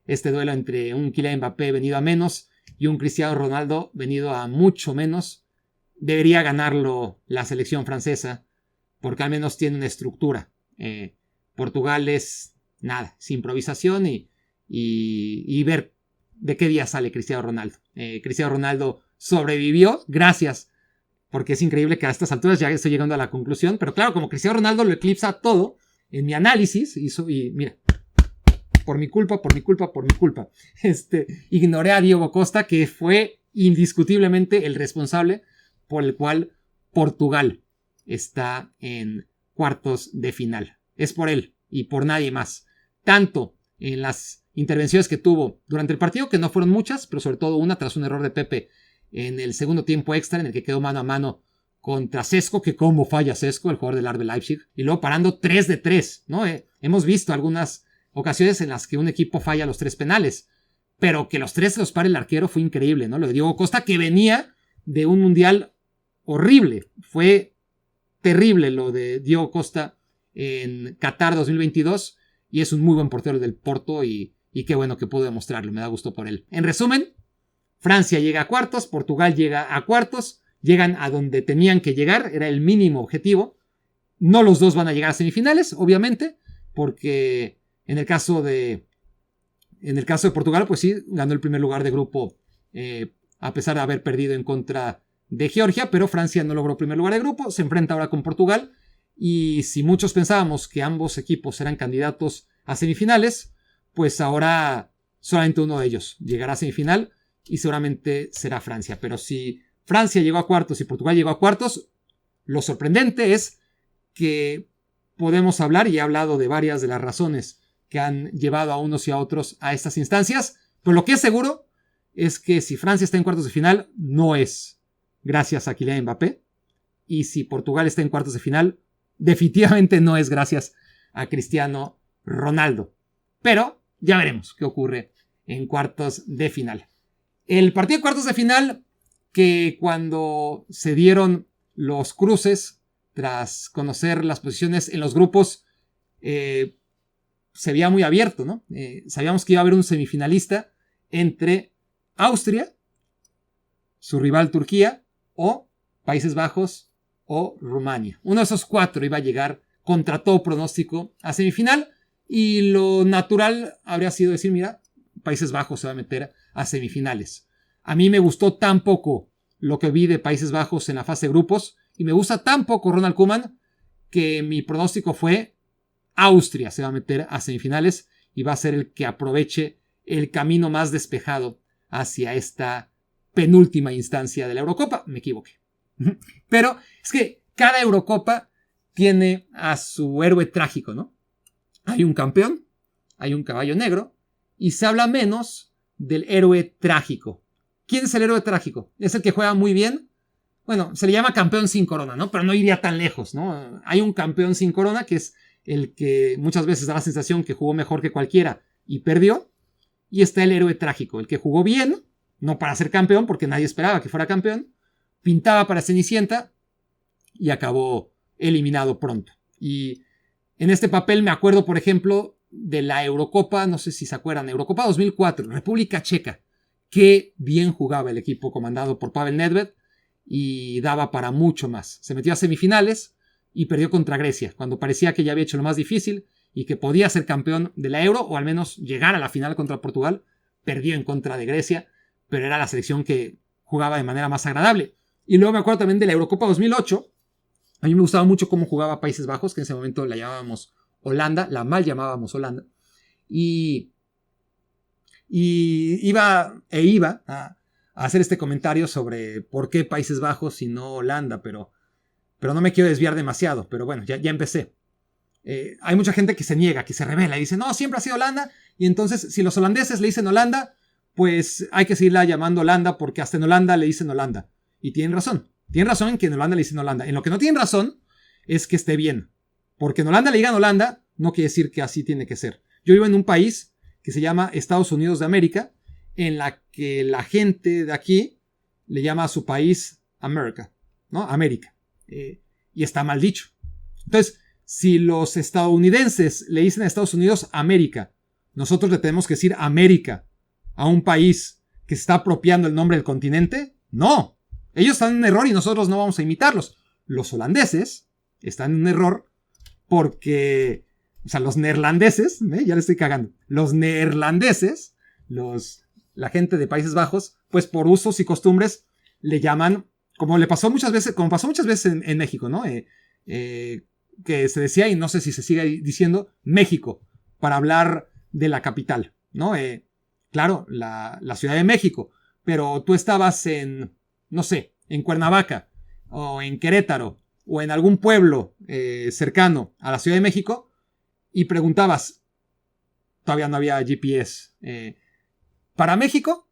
Este duelo entre un Kylian Mbappé venido a menos y un Cristiano Ronaldo venido a mucho menos, debería ganarlo la selección francesa, porque al menos tiene una estructura. Portugal es nada, es improvisación y ver de qué día sale Cristiano Ronaldo. Cristiano Ronaldo sobrevivió gracias porque es increíble que a estas alturas ya estoy llegando a la conclusión, pero claro, como Cristiano Ronaldo lo eclipsa todo en mi análisis, y mira, por mi culpa, ignoré a Diego Costa, que fue indiscutiblemente el responsable por el cual Portugal está en cuartos de final. Es por él y por nadie más. Tanto en las intervenciones que tuvo durante el partido, que no fueron muchas, pero sobre todo una tras un error de Pepe en el segundo tiempo extra, en el que quedó mano a mano contra Sesco, que cómo falla Sesco, el jugador del RB Leipzig, y luego parando 3 de 3, ¿no? Hemos visto algunas ocasiones en las que un equipo falla los 3 penales, pero que los 3 los pare el arquero fue increíble, ¿no? Lo de Diego Costa, que venía de un mundial horrible, fue terrible lo de Diego Costa en Qatar 2022, y es un muy buen portero del Porto, y qué bueno que pudo demostrarlo, me da gusto por él. En resumen, Francia llega a cuartos, Portugal llega a cuartos, llegan a donde tenían que llegar, era el mínimo objetivo. No los dos van a llegar a semifinales, obviamente, porque en el caso de Portugal, pues sí, ganó el primer lugar de grupo, a pesar de haber perdido en contra de Georgia, pero Francia no logró primer lugar de grupo, se enfrenta ahora con Portugal, y si muchos pensábamos que ambos equipos eran candidatos a semifinales, pues ahora solamente uno de ellos llegará a semifinal, y seguramente será Francia. Pero si Francia llegó a cuartos y Portugal llegó a cuartos, lo sorprendente es que podemos hablar, y he hablado de varias de las razones que han llevado a unos y a otros a estas instancias, pero lo que es seguro es que si Francia está en cuartos de final, no es gracias a Kylian Mbappé, y si Portugal está en cuartos de final, definitivamente no es gracias a Cristiano Ronaldo. Pero ya veremos qué ocurre en cuartos de final. El partido de cuartos de final, que cuando se dieron los cruces, tras conocer las posiciones en los grupos, se veía muy abierto, ¿no? Sabíamos que iba a haber un semifinalista entre Austria, su rival Turquía, o Países Bajos o Rumania. Uno de esos 4 iba a llegar contra todo pronóstico a semifinal, y lo natural habría sido decir, mira, Países Bajos se va a meter a semifinales. A mí me gustó tan poco lo que vi de Países Bajos en la fase de grupos, y me gusta tan poco Ronald Koeman, que mi pronóstico fue Austria se va a meter a semifinales y va a ser el que aproveche el camino más despejado hacia esta penúltima instancia de la Eurocopa. Me equivoqué. Pero es que cada Eurocopa tiene a su héroe trágico, ¿no? Hay un campeón, hay un caballo negro, y se habla menos del héroe trágico. ¿Quién es el héroe trágico? Es el que juega muy bien. Bueno, se le llama campeón sin corona, ¿no? Pero no iría tan lejos, ¿no? Hay un campeón sin corona que es el que muchas veces da la sensación que jugó mejor que cualquiera y perdió. Y está el héroe trágico, el que jugó bien, no para ser campeón, porque nadie esperaba que fuera campeón, pintaba para Cenicienta y acabó eliminado pronto. Y en este papel me acuerdo, por ejemplo, de la Eurocopa, no sé si se acuerdan, Eurocopa 2004, República Checa. Qué bien jugaba el equipo comandado por Pavel Nedved, y daba para mucho más. Se metió a semifinales y perdió contra Grecia, cuando parecía que ya había hecho lo más difícil y que podía ser campeón de la Euro, o al menos llegar a la final contra Portugal. Perdió en contra de Grecia, pero era la selección que jugaba de manera más agradable. Y luego me acuerdo también de la Eurocopa 2008. A mí me gustaba mucho cómo jugaba Países Bajos, que en ese momento la llamábamos Holanda, la mal llamábamos Holanda. Y iba a hacer este comentario sobre por qué Países Bajos y no Holanda, pero no me quiero desviar demasiado. Pero bueno, ya empecé. Hay mucha gente que se niega, que se revela y dice, no, siempre ha sido Holanda, y entonces si los holandeses le dicen Holanda, pues hay que seguirla llamando Holanda, porque hasta en Holanda le dicen Holanda. Y tienen razón en que en Holanda le dicen Holanda. En lo que no tienen razón es que esté bien, porque en Holanda le digan Holanda no quiere decir que así tiene que ser. Yo vivo en un país que se llama Estados Unidos de América, en la que la gente de aquí le llama a su país América, ¿no? América. Y está mal dicho. Entonces, si los estadounidenses le dicen a Estados Unidos América, nosotros le tenemos que decir América a un país que se está apropiando el nombre del continente. No, ellos están en un error y nosotros no vamos a imitarlos. Los holandeses están en un error porque, o sea, los neerlandeses, ya le estoy cagando, los neerlandeses, la gente de Países Bajos, pues por usos y costumbres le llaman como pasó muchas veces en México, ¿no? Que se decía, y no sé si se sigue diciendo, México, para hablar de la capital, ¿no? Claro, la Ciudad de México, pero tú estabas no sé, en Cuernavaca, o en Querétaro, o en algún pueblo cercano a la Ciudad de México, y preguntabas, todavía no había GPS, ¿para México?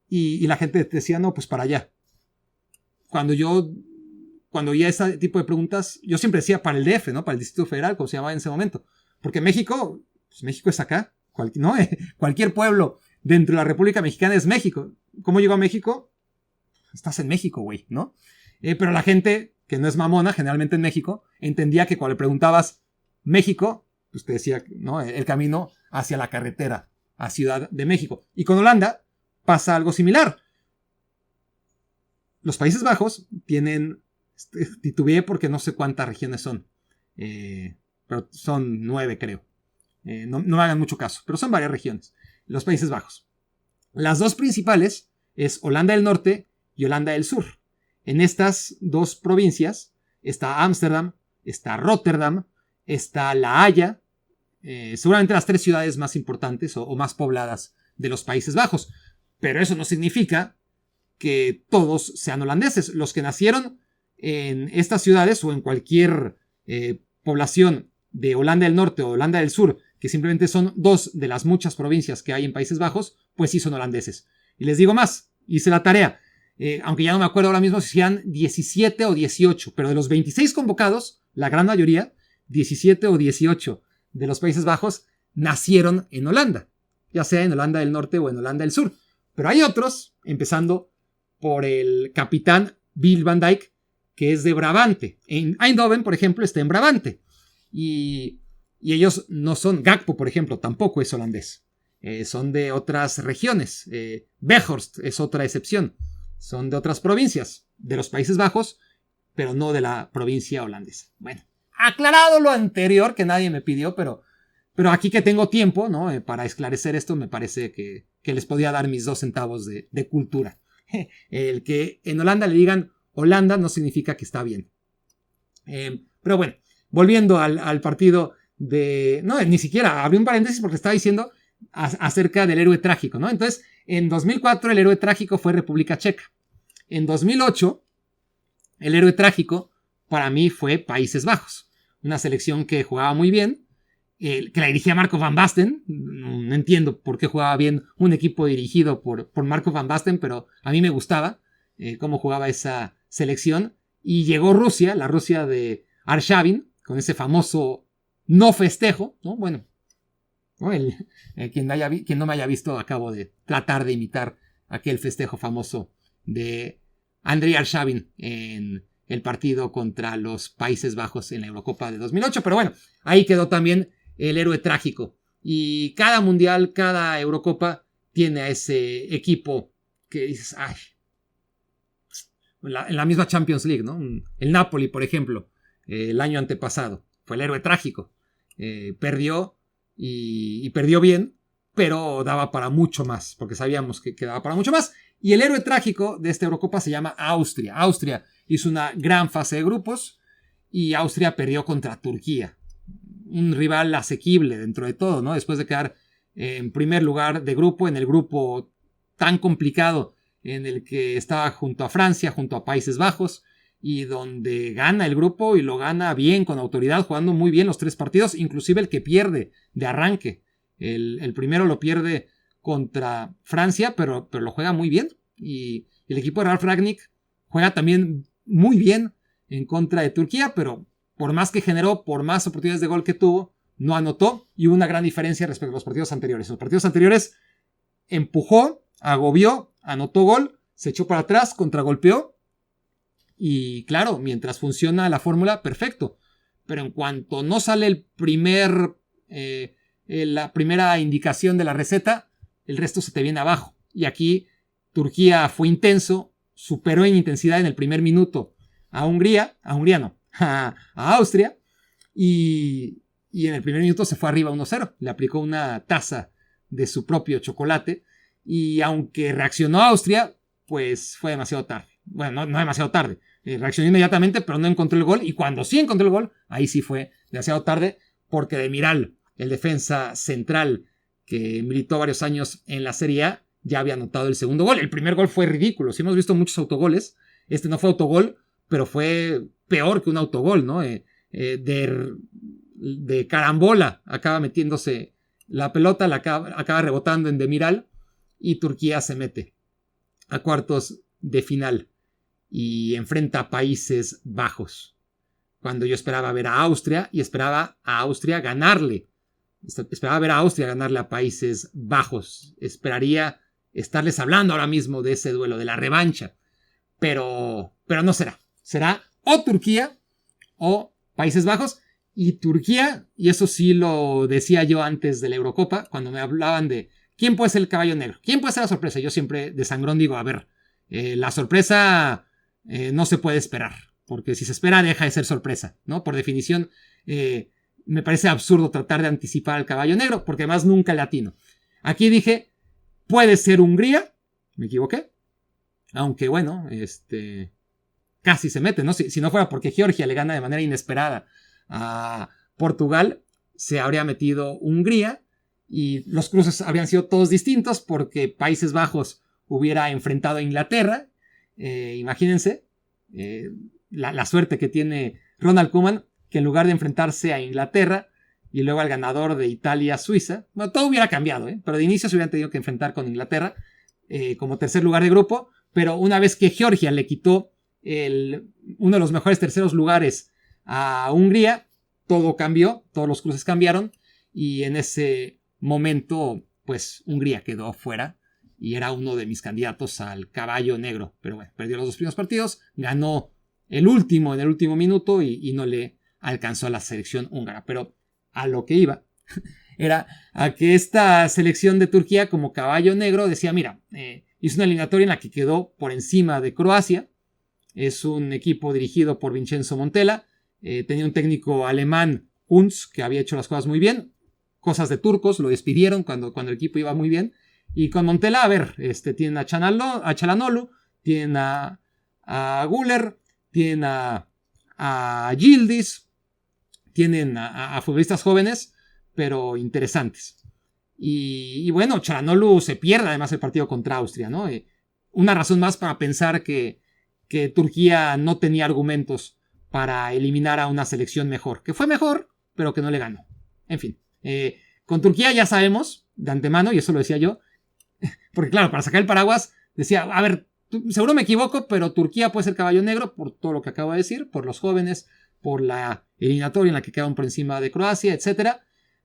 Y la gente te decía, no, pues para allá. Cuando oía ese tipo de preguntas, yo siempre decía para el DF, ¿no? Para el Distrito Federal, como se llamaba en ese momento. Porque México, pues México es acá, ¿no? Cualquier pueblo dentro de la República Mexicana es México. ¿Cómo llegó a México? Estás en México, güey, ¿no? Pero la gente, que no es mamona, generalmente en México, entendía que cuando le preguntabas México, pues te decía, ¿no? El camino hacia la carretera, a Ciudad de México. Y con Holanda pasa algo similar. Los Países Bajos tienen, titubeé porque no sé cuántas regiones son, pero son 9 creo. No me hagan mucho caso, pero son varias regiones. Los Países Bajos. Las dos principales es Holanda del Norte y Holanda del Sur. En estas dos provincias está Ámsterdam, está Rotterdam, está La Haya, seguramente las 3 ciudades más importantes o más pobladas de los Países Bajos. Pero eso no significa que todos sean holandeses. Los que nacieron en estas ciudades o en cualquier población de Holanda del Norte o Holanda del Sur, que simplemente son 2 de las muchas provincias que hay en Países Bajos, pues sí son holandeses. Y les digo más, hice la tarea, aunque ya no me acuerdo ahora mismo si eran 17 o 18, pero de los 26 convocados, la gran mayoría, 17 o 18 de los Países Bajos, nacieron en Holanda, ya sea en Holanda del Norte o en Holanda del Sur. Pero hay otros, empezando por el capitán Bill van Dijk, que es de Brabante. En Eindhoven, por ejemplo, está en Brabante. Y ellos no son, Gakpo, por ejemplo, tampoco es holandés. Son de otras regiones. Weghorst es otra excepción. Son de otras provincias, de los Países Bajos, pero no de la provincia holandesa. Bueno, aclarado lo anterior, que nadie me pidió, pero aquí que tengo tiempo, ¿no? Para esclarecer esto, me parece que les podía dar mis 2 centavos de cultura. El que en Holanda le digan Holanda no significa que está bien. Pero bueno, volviendo al partido de... No, ni siquiera abrí un paréntesis porque estaba diciendo acerca del héroe trágico, ¿no? Entonces, en 2004 el héroe trágico fue República Checa. En 2008 el héroe trágico para mí fue Países Bajos. Una selección que jugaba muy bien, que la dirigía Marco van Basten. No entiendo por qué jugaba bien un equipo dirigido por Marco van Basten, pero a mí me gustaba cómo jugaba esa selección. Y llegó Rusia, la Rusia de Arshavin, con ese famoso no festejo, ¿no? Bueno, ¿no? Quien no me haya visto, acabo de tratar de imitar aquel festejo famoso de Andrei Arshavin en el partido contra los Países Bajos en la Eurocopa de 2008. Pero bueno, ahí quedó también el héroe trágico. Y cada mundial, cada Eurocopa tiene a ese equipo que dices, ay, en la misma Champions League, ¿no? El Napoli, por ejemplo, el año antepasado, fue el héroe trágico. Perdió y perdió bien, pero daba para mucho más, porque sabíamos que daba para mucho más. Y el héroe trágico de esta Eurocopa se llama Austria. Austria hizo una gran fase de grupos y Austria perdió contra Turquía. Un rival asequible dentro de todo, ¿no? Después de quedar en primer lugar de grupo, en el grupo tan complicado en el que estaba junto a Francia, junto a Países Bajos, y donde gana el grupo y lo gana bien, con autoridad, jugando muy bien los 3 partidos, inclusive el que pierde de arranque. El primero lo pierde contra Francia, pero lo juega muy bien. Y el equipo de Ralf Rangnick juega también muy bien en contra de Turquía, pero por más que generó, por más oportunidades de gol que tuvo, no anotó, y hubo una gran diferencia respecto a los partidos anteriores. En los partidos anteriores empujó, agobió, anotó gol, se echó para atrás, contragolpeó, y claro, mientras funciona la fórmula, perfecto. Pero en cuanto no sale la primera indicación de la receta, el resto se te viene abajo. Y aquí Turquía fue intenso, superó en intensidad en el primer minuto a Austria, y en el primer minuto se fue arriba 1-0. Le aplicó una taza de su propio chocolate, y aunque reaccionó Austria, pues fue demasiado tarde. Bueno, no demasiado tarde. Reaccionó inmediatamente, pero no encontró el gol. Y cuando sí encontró el gol, ahí sí fue demasiado tarde, porque Demiral, el defensa central que militó varios años en la Serie A, ya había anotado el segundo gol. El primer gol fue ridículo. Sí hemos visto muchos autogoles. Este no fue autogol, pero fue peor que un autogol, ¿no? De carambola acaba metiéndose la pelota, acaba rebotando en Demiral y Turquía se mete a cuartos de final y enfrenta a Países Bajos. Cuando yo esperaba ver a Austria y esperaba a Austria ganarle. Esperaba ver a Austria ganarle a Países Bajos. Esperaría estarles hablando ahora mismo de ese duelo, de la revancha. Pero no será. Será o Turquía o Países Bajos. Y Turquía, y eso sí lo decía yo antes de la Eurocopa, cuando me hablaban de quién puede ser el caballo negro, quién puede ser la sorpresa. Yo siempre de sangrón digo, a ver, la sorpresa no se puede esperar, porque si se espera deja de ser sorpresa, ¿no? Por definición, me parece absurdo tratar de anticipar al caballo negro, porque además nunca le atino. Aquí dije, puede ser Hungría, me equivoqué, aunque bueno, casi se mete, ¿no? Si no fuera porque Georgia le gana de manera inesperada a Portugal, se habría metido Hungría y los cruces habrían sido todos distintos porque Países Bajos hubiera enfrentado a Inglaterra. Imagínense la suerte que tiene Ronald Koeman, que en lugar de enfrentarse a Inglaterra y luego al ganador de Italia-Suiza, bueno, todo hubiera cambiado, pero de inicio se hubieran tenido que enfrentar con Inglaterra como tercer lugar de grupo, pero una vez que Georgia le quitó uno de los mejores terceros lugares a Hungría, todo cambió, todos los cruces cambiaron y en ese momento pues Hungría quedó fuera y era uno de mis candidatos al caballo negro, pero bueno, perdió los dos primeros partidos, ganó el último en el último minuto y no le alcanzó a la selección húngara, pero a lo que iba era a que esta selección de Turquía como caballo negro decía, mira, hizo una eliminatoria en la que quedó por encima de Croacia, es un equipo dirigido por Vincenzo Montella, tenía un técnico alemán, Kunz, que había hecho las cosas muy bien, cosas de turcos, lo despidieron cuando el equipo iba muy bien, y con Montella, a ver, tienen a Çalhanoğlu, tienen a Güler, tienen a Yildiz, tienen a futbolistas jóvenes, pero interesantes. Y bueno, Çalhanoğlu se pierde además el partido contra Austria, ¿no? Una razón más para pensar que Turquía no tenía argumentos para eliminar a una selección mejor, que fue mejor, pero que no le ganó. En fin, con Turquía ya sabemos de antemano, y eso lo decía yo, porque claro, para sacar el paraguas, decía, a ver, seguro me equivoco, pero Turquía puede ser caballo negro por todo lo que acabo de decir, por los jóvenes, por la eliminatoria en la que quedaron por encima de Croacia, etc.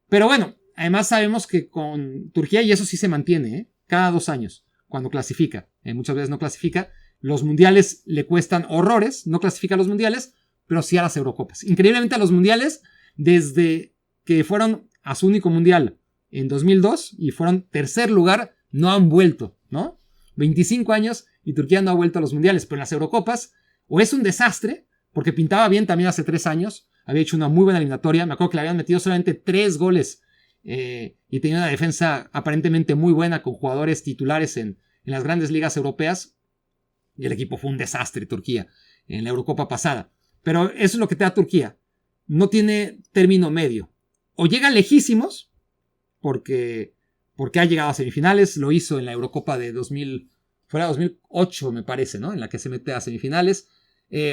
Pero bueno, además sabemos que con Turquía, y eso sí se mantiene, cada 2 años, cuando clasifica, muchas veces no clasifica, los mundiales le cuestan horrores, no clasifica a los mundiales, pero sí a las Eurocopas. Increíblemente a los mundiales, desde que fueron a su único mundial en 2002 y fueron tercer lugar, no han vuelto, ¿no? 25 años y Turquía no ha vuelto a los mundiales, pero en las Eurocopas o es un desastre, porque pintaba bien también hace 3 años, había hecho una muy buena eliminatoria, me acuerdo que le habían metido solamente 3 goles y tenía una defensa aparentemente muy buena con jugadores titulares en las grandes ligas europeas y el equipo fue un desastre, Turquía, en la Eurocopa pasada. Pero eso es lo que te da Turquía, no tiene término medio, o llega lejísimos, porque ha llegado a semifinales, lo hizo en la Eurocopa de 2008 me parece, ¿no? En la que se mete a semifinales,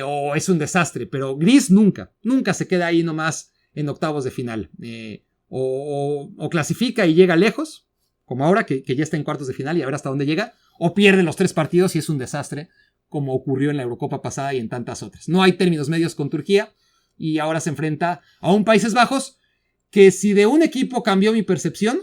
o es un desastre, pero gris nunca se queda ahí nomás en octavos de final, o clasifica y llega lejos, como ahora que ya está en cuartos de final y a ver hasta dónde llega, o pierde los 3 partidos y es un desastre, como ocurrió en la Eurocopa pasada y en tantas otras. No hay términos medios con Turquía y ahora se enfrenta a un Países Bajos que si de un equipo cambió mi percepción,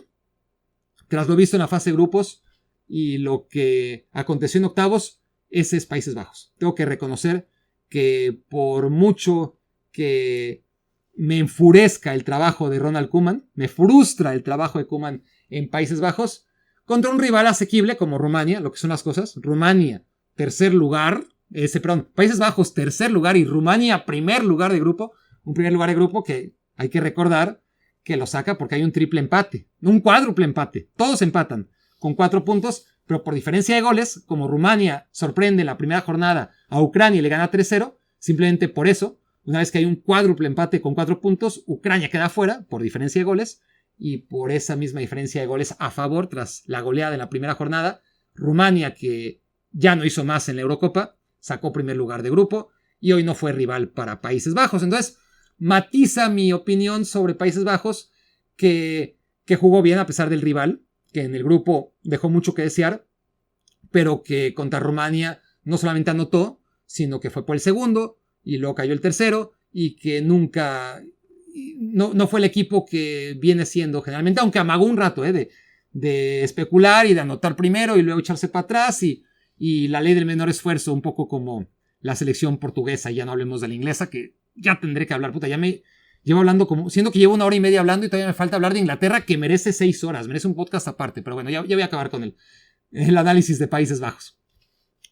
tras lo visto en la fase de grupos y lo que aconteció en octavos, ese es Países Bajos. Tengo que reconocer que por mucho que me enfurezca el trabajo de Ronald Koeman, me frustra el trabajo de Koeman en Países Bajos, contra un rival asequible como Rumania, lo que son las cosas, Rumania, tercer lugar, Países Bajos, tercer lugar y Rumania, primer lugar de grupo, un primer lugar de grupo que hay que recordar que lo saca porque hay un triple empate, un cuádruple empate, todos empatan con 4 puntos, pero por diferencia de goles, como Rumania sorprende en la primera jornada a Ucrania y le gana 3-0, simplemente por eso, una vez que hay un cuádruple empate con 4 puntos, Ucrania queda fuera por diferencia de goles, y por esa misma diferencia de goles a favor tras la goleada en la primera jornada, Rumania, que ya no hizo más en la Eurocopa, sacó primer lugar de grupo y hoy no fue rival para Países Bajos. Entonces, matiza mi opinión sobre Países Bajos, que jugó bien a pesar del rival, que en el grupo dejó mucho que desear, pero que contra Rumania no solamente anotó, sino que fue por el segundo, y luego cayó el tercero, y que nunca, no fue el equipo que viene siendo generalmente, aunque amagó un rato de especular y de anotar primero y luego echarse para atrás, y la ley del menor esfuerzo, un poco como la selección portuguesa, ya no hablemos de la inglesa, que ya tendré que hablar, puta, ya me llevo hablando como, siendo que llevo 1 hora y media hablando y todavía me falta hablar de Inglaterra, que merece 6 horas, merece un podcast aparte, pero bueno, ya voy a acabar con el análisis de Países Bajos.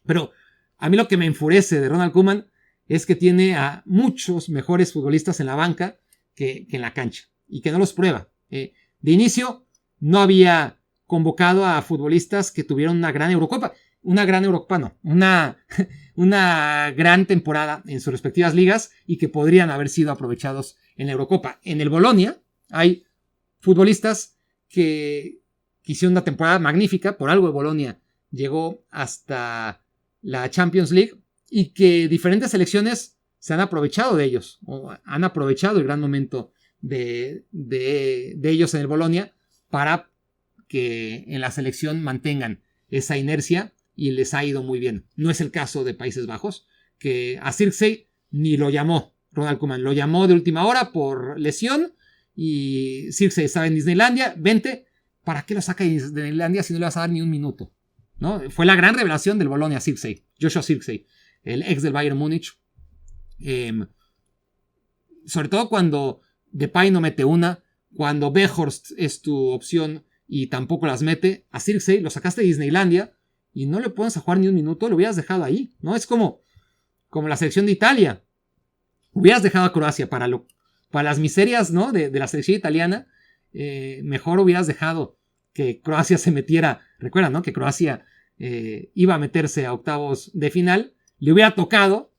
Pero a mí lo que me enfurece de Ronald Koeman es que tiene a muchos mejores futbolistas en la banca que en la cancha, y que no los prueba. De inicio, no había convocado a futbolistas que tuvieron una gran Eurocopa, una gran temporada en sus respectivas ligas y que podrían haber sido aprovechados en la Eurocopa. En el Bolonia hay futbolistas que hicieron una temporada magnífica, por algo el Bolonia llegó hasta la Champions League, y que diferentes selecciones se han aprovechado de ellos, o han aprovechado el gran momento de ellos en el Bolonia para que en la selección mantengan esa inercia, y les ha ido muy bien. No es el caso de Países Bajos, que a Zirkzee ni lo llamó Ronald Koeman, lo llamó de última hora por lesión, y Zirkzee estaba en Disneylandia, vente, ¿para qué lo saca de Disneylandia si no le vas a dar ni un minuto? ¿No? Fue la gran revelación del Bolonia, Joshua Zirkzee, el ex del Bayern Múnich. Sobre todo cuando Depay no mete una, cuando Weghorst es tu opción y tampoco las mete, a Zirkzee lo sacaste de Disneylandia y no le pones a jugar ni un minuto, lo hubieras dejado ahí, ¿no? Es como la selección de Italia. Hubieras dejado a Croacia para las miserias, ¿no? de la selección italiana. Mejor hubieras dejado que Croacia se metiera. Recuerda, ¿no? Que Croacia iba a meterse a octavos de final. Le hubiera tocado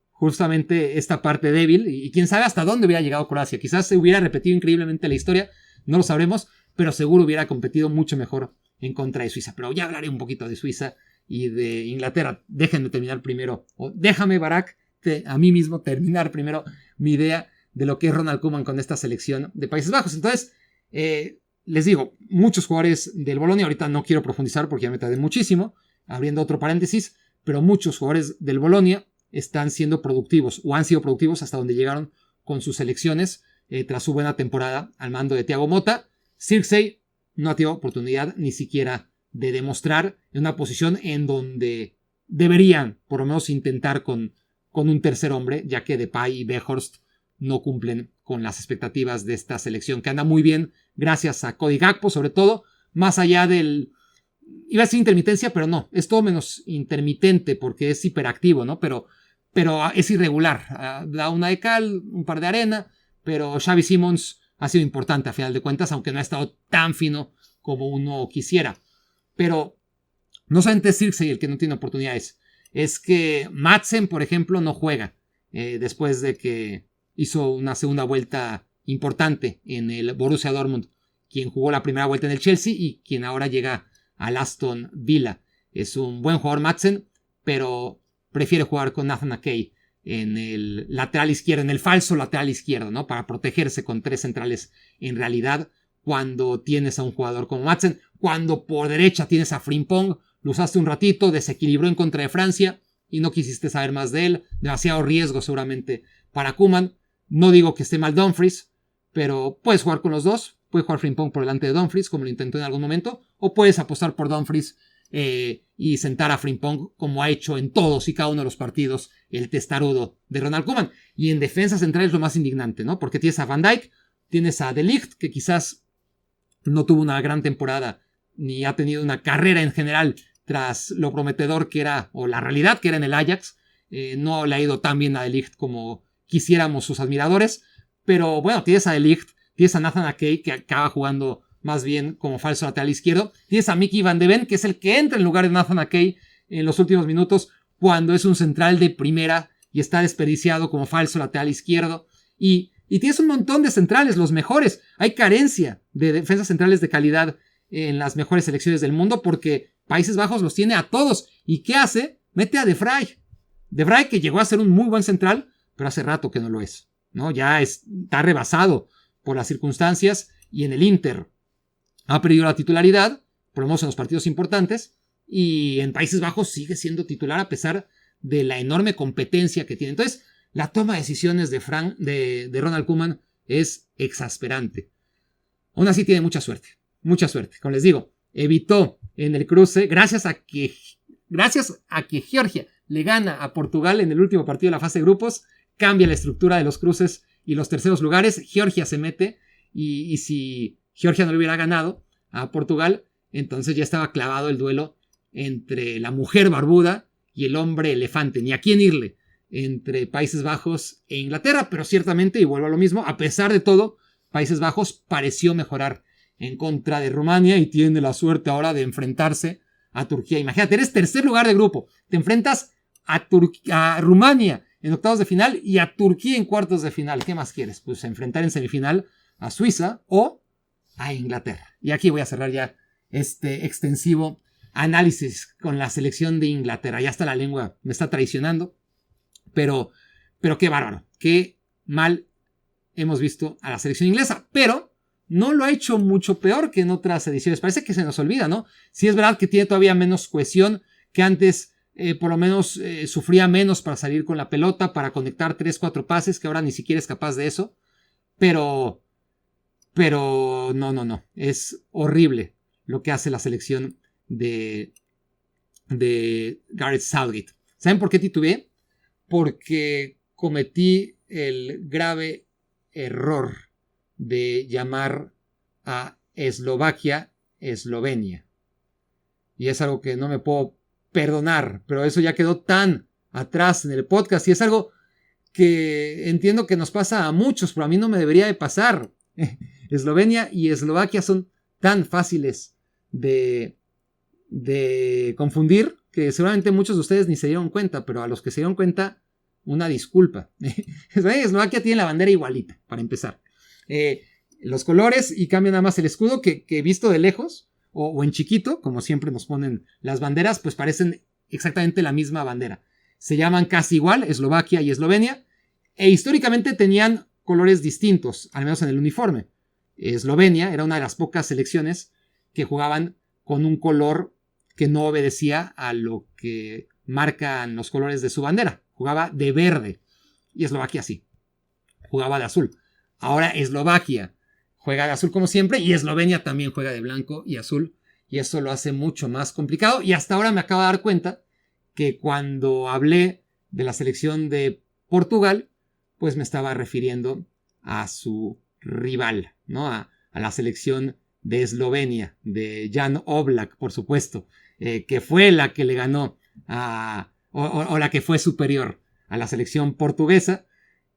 justamente esta parte débil, y quién sabe hasta dónde hubiera llegado Croacia. Quizás se hubiera repetido increíblemente la historia, no lo sabremos, pero seguro hubiera competido mucho mejor en contra de Suiza. Pero ya hablaré un poquito de Suiza y de Inglaterra. Dejen de terminar primero, o déjame, Barak, a mí mismo terminar primero mi idea de lo que es Ronald Koeman con esta selección de Países Bajos. Entonces, les digo, muchos jugadores del Bolonia, ahorita no quiero profundizar porque ya me tardé muchísimo, abriendo otro paréntesis, pero muchos jugadores del Bolonia están siendo productivos, o han sido productivos hasta donde llegaron con sus selecciones tras su buena temporada al mando de Thiago Motta. Zirkzee no ha tenido oportunidad ni siquiera de demostrar en una posición en donde deberían por lo menos intentar con un tercer hombre, ya que Depay y Weghorst no cumplen con las expectativas de esta selección, que anda muy bien gracias a Cody Gakpo, sobre todo, más allá del, iba a decir intermitencia, pero no, es todo menos intermitente porque es hiperactivo, ¿no? Pero es irregular, da una de cal, un par de arena, pero Xavi Simons ha sido importante a final de cuentas, aunque no ha estado tan fino como uno quisiera. Pero no solamente es Zirkzee el que no tiene oportunidades, es que Madsen, por ejemplo, no juega después de que hizo una segunda vuelta importante en el Borussia Dortmund, quien jugó la primera vuelta en el Chelsea y quien ahora llega al Aston Villa. Es un buen jugador Madsen, pero prefiere jugar con Nathan Ake en el lateral izquierdo, en el falso lateral izquierdo, ¿no? Para protegerse con 3 centrales en realidad, cuando tienes a un jugador como Madsen, cuando por derecha tienes a Frimpong, lo usaste un ratito, desequilibró en contra de Francia y no quisiste saber más de él, demasiado riesgo seguramente para Koeman. No digo que esté mal Dumfries, pero puedes jugar con los dos, puedes jugar Frimpong por delante de Dumfries, como lo intentó en algún momento, o puedes apostar por Dumfries y sentar a Frimpong, como ha hecho en todos y cada uno de los partidos el testarudo de Ronald Koeman. Y en defensa central es lo más indignante, ¿no? Porque tienes a Van Dijk, tienes a De Ligt, que quizás no tuvo una gran temporada, ni ha tenido una carrera en general tras lo prometedor que era, o la realidad que era en el Ajax. No le ha ido tan bien a De Ligt como quisiéramos sus admiradores, pero bueno, tienes a De Ligt, tienes a Nathan Ake, que acaba jugando más bien como falso lateral izquierdo. Tienes a Mickey Van de Ven, que es el que entra en lugar de Nathan Akey en los últimos minutos cuando es un central de primera y está desperdiciado como falso lateral izquierdo. Y tienes un montón de centrales, los mejores. Hay carencia de defensas centrales de calidad en las mejores selecciones del mundo porque Países Bajos los tiene a todos. ¿Y qué hace? Mete a De Vrij. De Vrij, que llegó a ser un muy buen central, pero hace rato que no lo es, ¿no? Ya está rebasado por las circunstancias y en el Inter ha perdido la titularidad, por lo menos en los partidos importantes, y en Países Bajos sigue siendo titular a pesar de la enorme competencia que tiene. Entonces, la toma de decisiones de Ronald Koeman es exasperante. Aún así tiene mucha suerte. Como les digo, evitó en el cruce, gracias a que Georgia le gana a Portugal en el último partido de la fase de grupos, cambia la estructura de los cruces y los terceros lugares. Georgia se mete y si Georgia no le hubiera ganado a Portugal, entonces ya estaba clavado el duelo entre la mujer barbuda y el hombre elefante. Ni a quién irle entre Países Bajos e Inglaterra, pero ciertamente, y vuelvo a lo mismo, a pesar de todo, Países Bajos pareció mejorar en contra de Rumania y tiene la suerte ahora de enfrentarse a Turquía. Imagínate, eres tercer lugar de grupo, te enfrentas a Rumania en octavos de final y a Turquía en cuartos de final. ¿Qué más quieres? Pues enfrentar en semifinal a Suiza o a Inglaterra. Y aquí voy a cerrar ya este extensivo análisis con la selección de Inglaterra. Ya está la lengua, me está traicionando, pero qué bárbaro, qué mal hemos visto a la selección inglesa, pero no lo ha hecho mucho peor que en otras ediciones. Parece que se nos olvida, ¿no? Sí es verdad que tiene todavía menos cohesión, que antes por lo menos sufría menos para salir con la pelota, para conectar 3-4 pases, que ahora ni siquiera es capaz de eso. Pero no. Es horrible lo que hace la selección de Gareth Southgate. ¿Saben por qué titubeé? Porque cometí el grave error de llamar a Eslovaquia Eslovenia. Y es algo que no me puedo perdonar, pero eso ya quedó tan atrás en el podcast y es algo que entiendo que nos pasa a muchos, pero a mí no me debería de pasar. Eslovenia y Eslovaquia son tan fáciles de confundir que seguramente muchos de ustedes ni se dieron cuenta, pero a los que se dieron cuenta, una disculpa. Eslovaquia tiene la bandera igualita, para empezar. Los colores y cambia nada más el escudo que visto de lejos o en chiquito, como siempre nos ponen las banderas, pues parecen exactamente la misma bandera. Se llaman casi igual, Eslovaquia y Eslovenia, e históricamente tenían colores distintos, al menos en el uniforme. Eslovenia era una de las pocas selecciones que jugaban con un color que no obedecía a lo que marcan los colores de su bandera. Jugaba de verde. Y Eslovaquia sí. Jugaba de azul. Ahora Eslovaquia juega de azul como siempre y Eslovenia también juega de blanco y azul. Y eso lo hace mucho más complicado. Y hasta ahora me acabo de dar cuenta que cuando hablé de la selección de Portugal, pues me estaba refiriendo a su rival, ¿no? A la selección de Eslovenia, de Jan Oblak, por supuesto, que fue la que le ganó o la que fue superior a la selección portuguesa,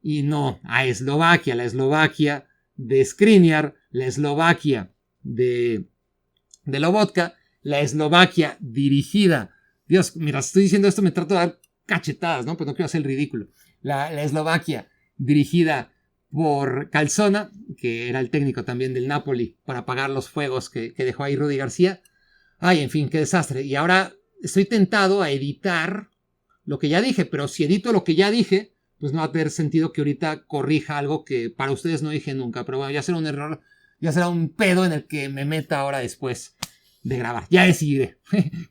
y no a Eslovaquia, la Eslovaquia de Skriniar, la Eslovaquia de Lobotka, la Eslovaquia dirigida. Dios, mira, estoy diciendo esto, me trato de dar cachetadas, ¿no? Pues no quiero hacer el ridículo. La Eslovaquia dirigida por Calzona, que era el técnico también del Napoli, para apagar los fuegos que dejó ahí Rudy García. Ay, en fin, qué desastre. Y ahora estoy tentado a editar lo que ya dije, pero si edito lo que ya dije, pues no va a tener sentido que ahorita corrija algo que para ustedes no dije nunca. Pero bueno, ya será un error, ya será un pedo en el que me meta ahora después de grabar. Ya decidiré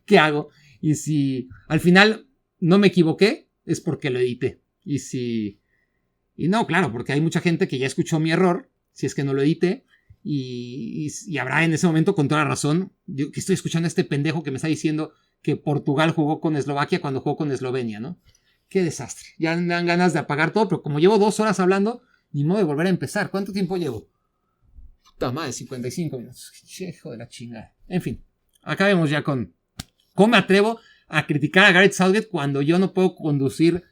qué hago. Y si al final no me equivoqué, es porque lo edité. Y no, claro, porque hay mucha gente que ya escuchó mi error, si es que no lo edité, y habrá en ese momento con toda razón. Yo que estoy escuchando a este pendejo que me está diciendo que Portugal jugó con Eslovaquia cuando jugó con Eslovenia, ¿no? Qué desastre. Ya me dan ganas de apagar todo, pero como llevo 2 horas hablando, ni modo de volver a empezar. ¿Cuánto tiempo llevo? Puta madre, 55 minutos. Hijo de la chingada. En fin, acabemos ya con cómo me atrevo a criticar a Gareth Southgate cuando yo no puedo conducir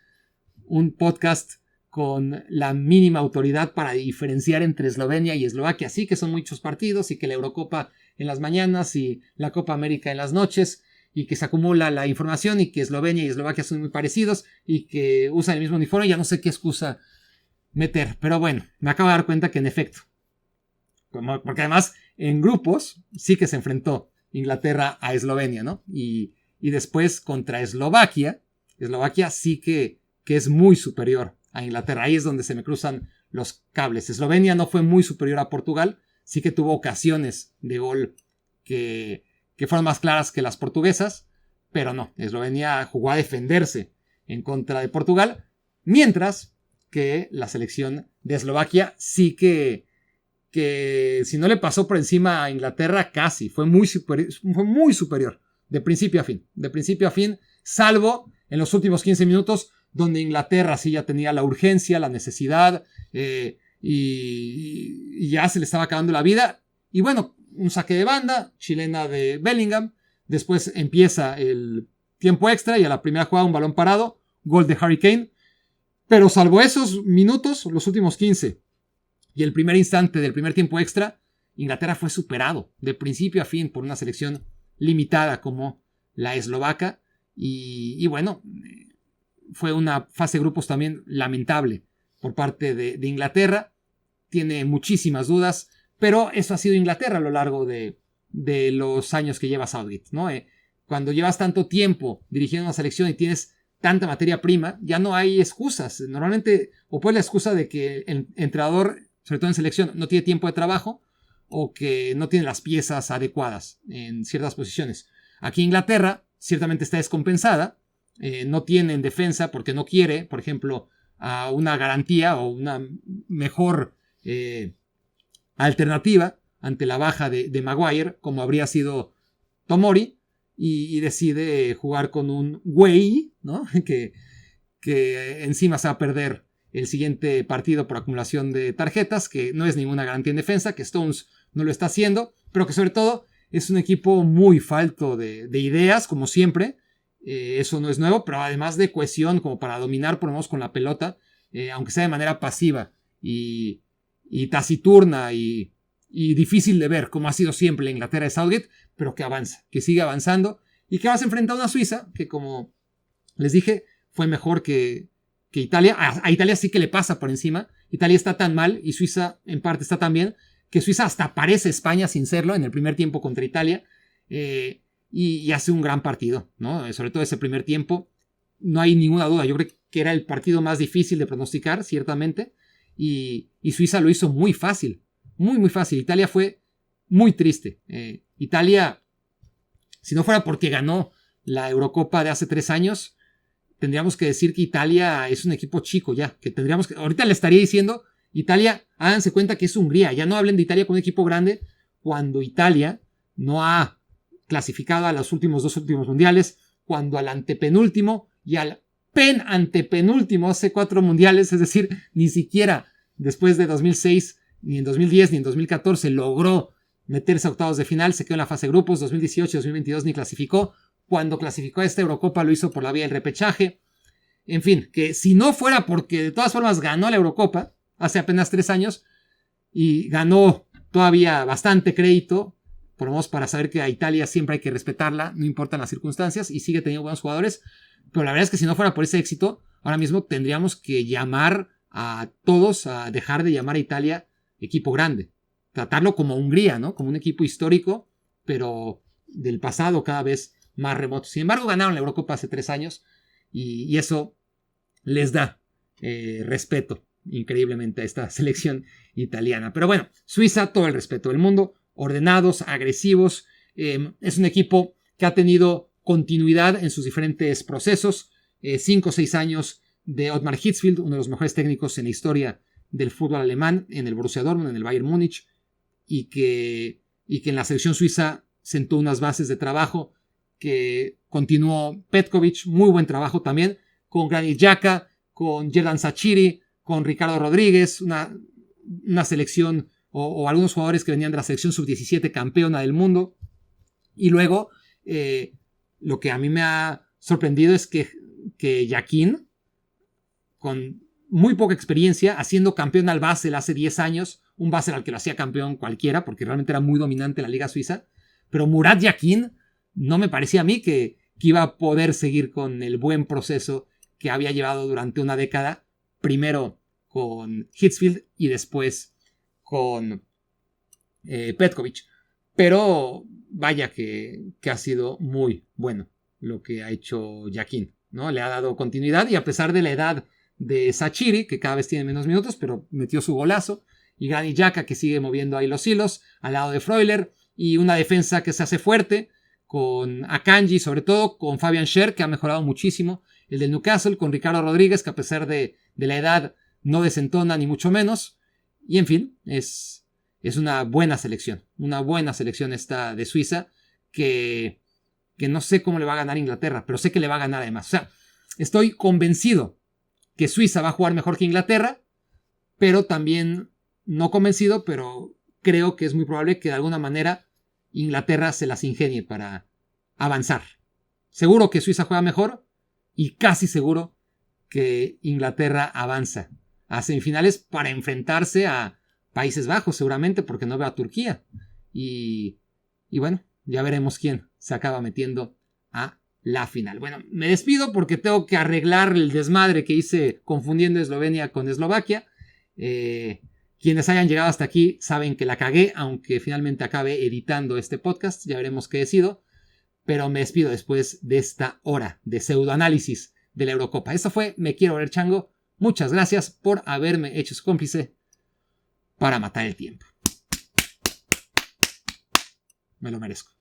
un podcast con la mínima autoridad para diferenciar entre Eslovenia y Eslovaquia. Sí que son muchos partidos y que la Eurocopa en las mañanas y la Copa América en las noches, y que se acumula la información y que Eslovenia y Eslovaquia son muy parecidos y que usan el mismo uniforme. Ya no sé qué excusa meter, pero bueno, me acabo de dar cuenta que en efecto, porque además en grupos sí que se enfrentó Inglaterra a Eslovenia, ¿no? Y después contra Eslovaquia sí que es muy superior a Inglaterra. Ahí es donde se me cruzan los cables. Eslovenia no fue muy superior a Portugal, sí que tuvo ocasiones de gol que fueron más claras que las portuguesas, pero no, Eslovenia jugó a defenderse en contra de Portugal, mientras que la selección de Eslovaquia sí que si no le pasó por encima a Inglaterra, casi, fue muy superior, de principio a fin, salvo en los últimos 15 minutos, donde Inglaterra sí ya tenía la urgencia, la necesidad, y ya se le estaba acabando la vida. Y bueno, un saque de banda, chilena de Bellingham, después empieza el tiempo extra y a la primera jugada un balón parado, gol de Harry Kane. Pero salvo esos minutos, los últimos 15 y el primer instante del primer tiempo extra, Inglaterra fue superado de principio a fin por una selección limitada como la eslovaca. Y bueno, fue una fase de grupos también lamentable por parte de Inglaterra. Tiene muchísimas dudas, pero eso ha sido Inglaterra a lo largo de los años que lleva Southgate, ¿no? Cuando llevas tanto tiempo dirigiendo una selección y tienes tanta materia prima, ya no hay excusas. Normalmente, o pues la excusa de que el entrenador, sobre todo en selección, no tiene tiempo de trabajo o que no tiene las piezas adecuadas en ciertas posiciones. Aquí Inglaterra ciertamente está descompensada, no tiene en defensa porque no quiere, por ejemplo, a una garantía o una mejor alternativa ante la baja de Maguire, como habría sido Tomori, y decide jugar con un Way, ¿no? que encima se va a perder el siguiente partido por acumulación de tarjetas, que no es ninguna garantía en defensa, que Stones no lo está haciendo, pero que sobre todo es un equipo muy falto de ideas, como siempre. Eso no es nuevo, pero además de cohesión, como para dominar por lo menos con la pelota, aunque sea de manera pasiva y taciturna y difícil de ver, como ha sido siempre la Inglaterra de Southgate, pero que avanza, que sigue avanzando, y que vas a enfrentar a una Suiza que, como les dije, fue mejor que Italia. A Italia sí que le pasa por encima. Italia está tan mal y Suiza en parte está tan bien que Suiza hasta parece España sin serlo en el primer tiempo contra Italia, y hace un gran partido, ¿no? Sobre todo ese primer tiempo, no hay ninguna duda. Yo creo que era el partido más difícil de pronosticar, ciertamente, y Suiza lo hizo muy fácil, muy fácil. Italia fue muy triste. Italia, si no fuera porque ganó la Eurocopa de hace 3 años, tendríamos que decir que Italia es un equipo chico ya, que tendríamos que, ahorita le estaría diciendo, Italia, háganse cuenta que es Hungría, ya no hablen de Italia como un equipo grande, cuando Italia no ha clasificado a los dos últimos mundiales, cuando al antepenúltimo y al antepenúltimo hace 4 mundiales, es decir, ni siquiera después de 2006, ni en 2010, ni en 2014 logró meterse a octavos de final, se quedó en la fase de grupos, 2018, 2022 ni clasificó. Cuando clasificó a esta Eurocopa lo hizo por la vía del repechaje. En fin, que si no fuera porque de todas formas ganó la Eurocopa hace apenas 3 años y ganó todavía bastante crédito, por lo menos para saber que a Italia siempre hay que respetarla, no importan las circunstancias, y sigue teniendo buenos jugadores, pero la verdad es que si no fuera por ese éxito, ahora mismo tendríamos que llamar a todos a dejar de llamar a Italia equipo grande, tratarlo como Hungría, ¿no? Como un equipo histórico, pero del pasado cada vez más remoto. Sin embargo, ganaron la Eurocopa hace 3 años y eso les da respeto increíblemente a esta selección italiana. Pero bueno, Suiza, todo el respeto del mundo, ordenados, agresivos, es un equipo que ha tenido continuidad en sus diferentes procesos, 5 o 6 años de Ottmar Hitzfeld, uno de los mejores técnicos en la historia del fútbol alemán, en el Borussia Dortmund, en el Bayern Múnich, y que en la selección suiza sentó unas bases de trabajo que continuó Petkovic, muy buen trabajo también, con Granit Xhaka, con Xherdan Shaqiri, con Ricardo Rodríguez, una selección o algunos jugadores que venían de la selección sub-17 campeona del mundo. Y luego, lo que a mí me ha sorprendido es que Yakin, con muy poca experiencia, haciendo campeón al Basel hace 10 años, un Basel al que lo hacía campeón cualquiera, porque realmente era muy dominante en la liga suiza, pero Murat Yakin no me parecía a mí que iba a poder seguir con el buen proceso que había llevado durante una década, primero con Hitzfeld y después con Petkovic. Pero vaya que ha sido muy bueno lo que ha hecho Yakin, ¿no? Le ha dado continuidad y a pesar de la edad de Sachiri, que cada vez tiene menos minutos, pero metió su golazo, y Granit Xhaka, que sigue moviendo ahí los hilos, al lado de Freuler, y una defensa que se hace fuerte, con Akanji, sobre todo, con Fabian Schär, que ha mejorado muchísimo, el del Newcastle, con Ricardo Rodríguez, que a pesar de la edad no desentona ni mucho menos, y en fin, es una buena selección esta de Suiza, que no sé cómo le va a ganar Inglaterra, pero sé que le va a ganar además. O sea, estoy convencido que Suiza va a jugar mejor que Inglaterra, pero también no convencido, pero creo que es muy probable que de alguna manera Inglaterra se las ingenie para avanzar. Seguro que Suiza juega mejor y casi seguro que Inglaterra avanza a semifinales para enfrentarse a Países Bajos, seguramente, porque no veo a Turquía. Y bueno, ya veremos quién se acaba metiendo a la final. Bueno, me despido porque tengo que arreglar el desmadre que hice confundiendo Eslovenia con Eslovaquia. Quienes hayan llegado hasta aquí saben que la cagué, aunque finalmente acabe editando este podcast. Ya veremos qué decido. Pero me despido después de esta hora de pseudoanálisis de la Eurocopa. Esto fue Me Quiero Ver Chango. Muchas gracias por haberme hecho su cómplice para matar el tiempo. Me lo merezco.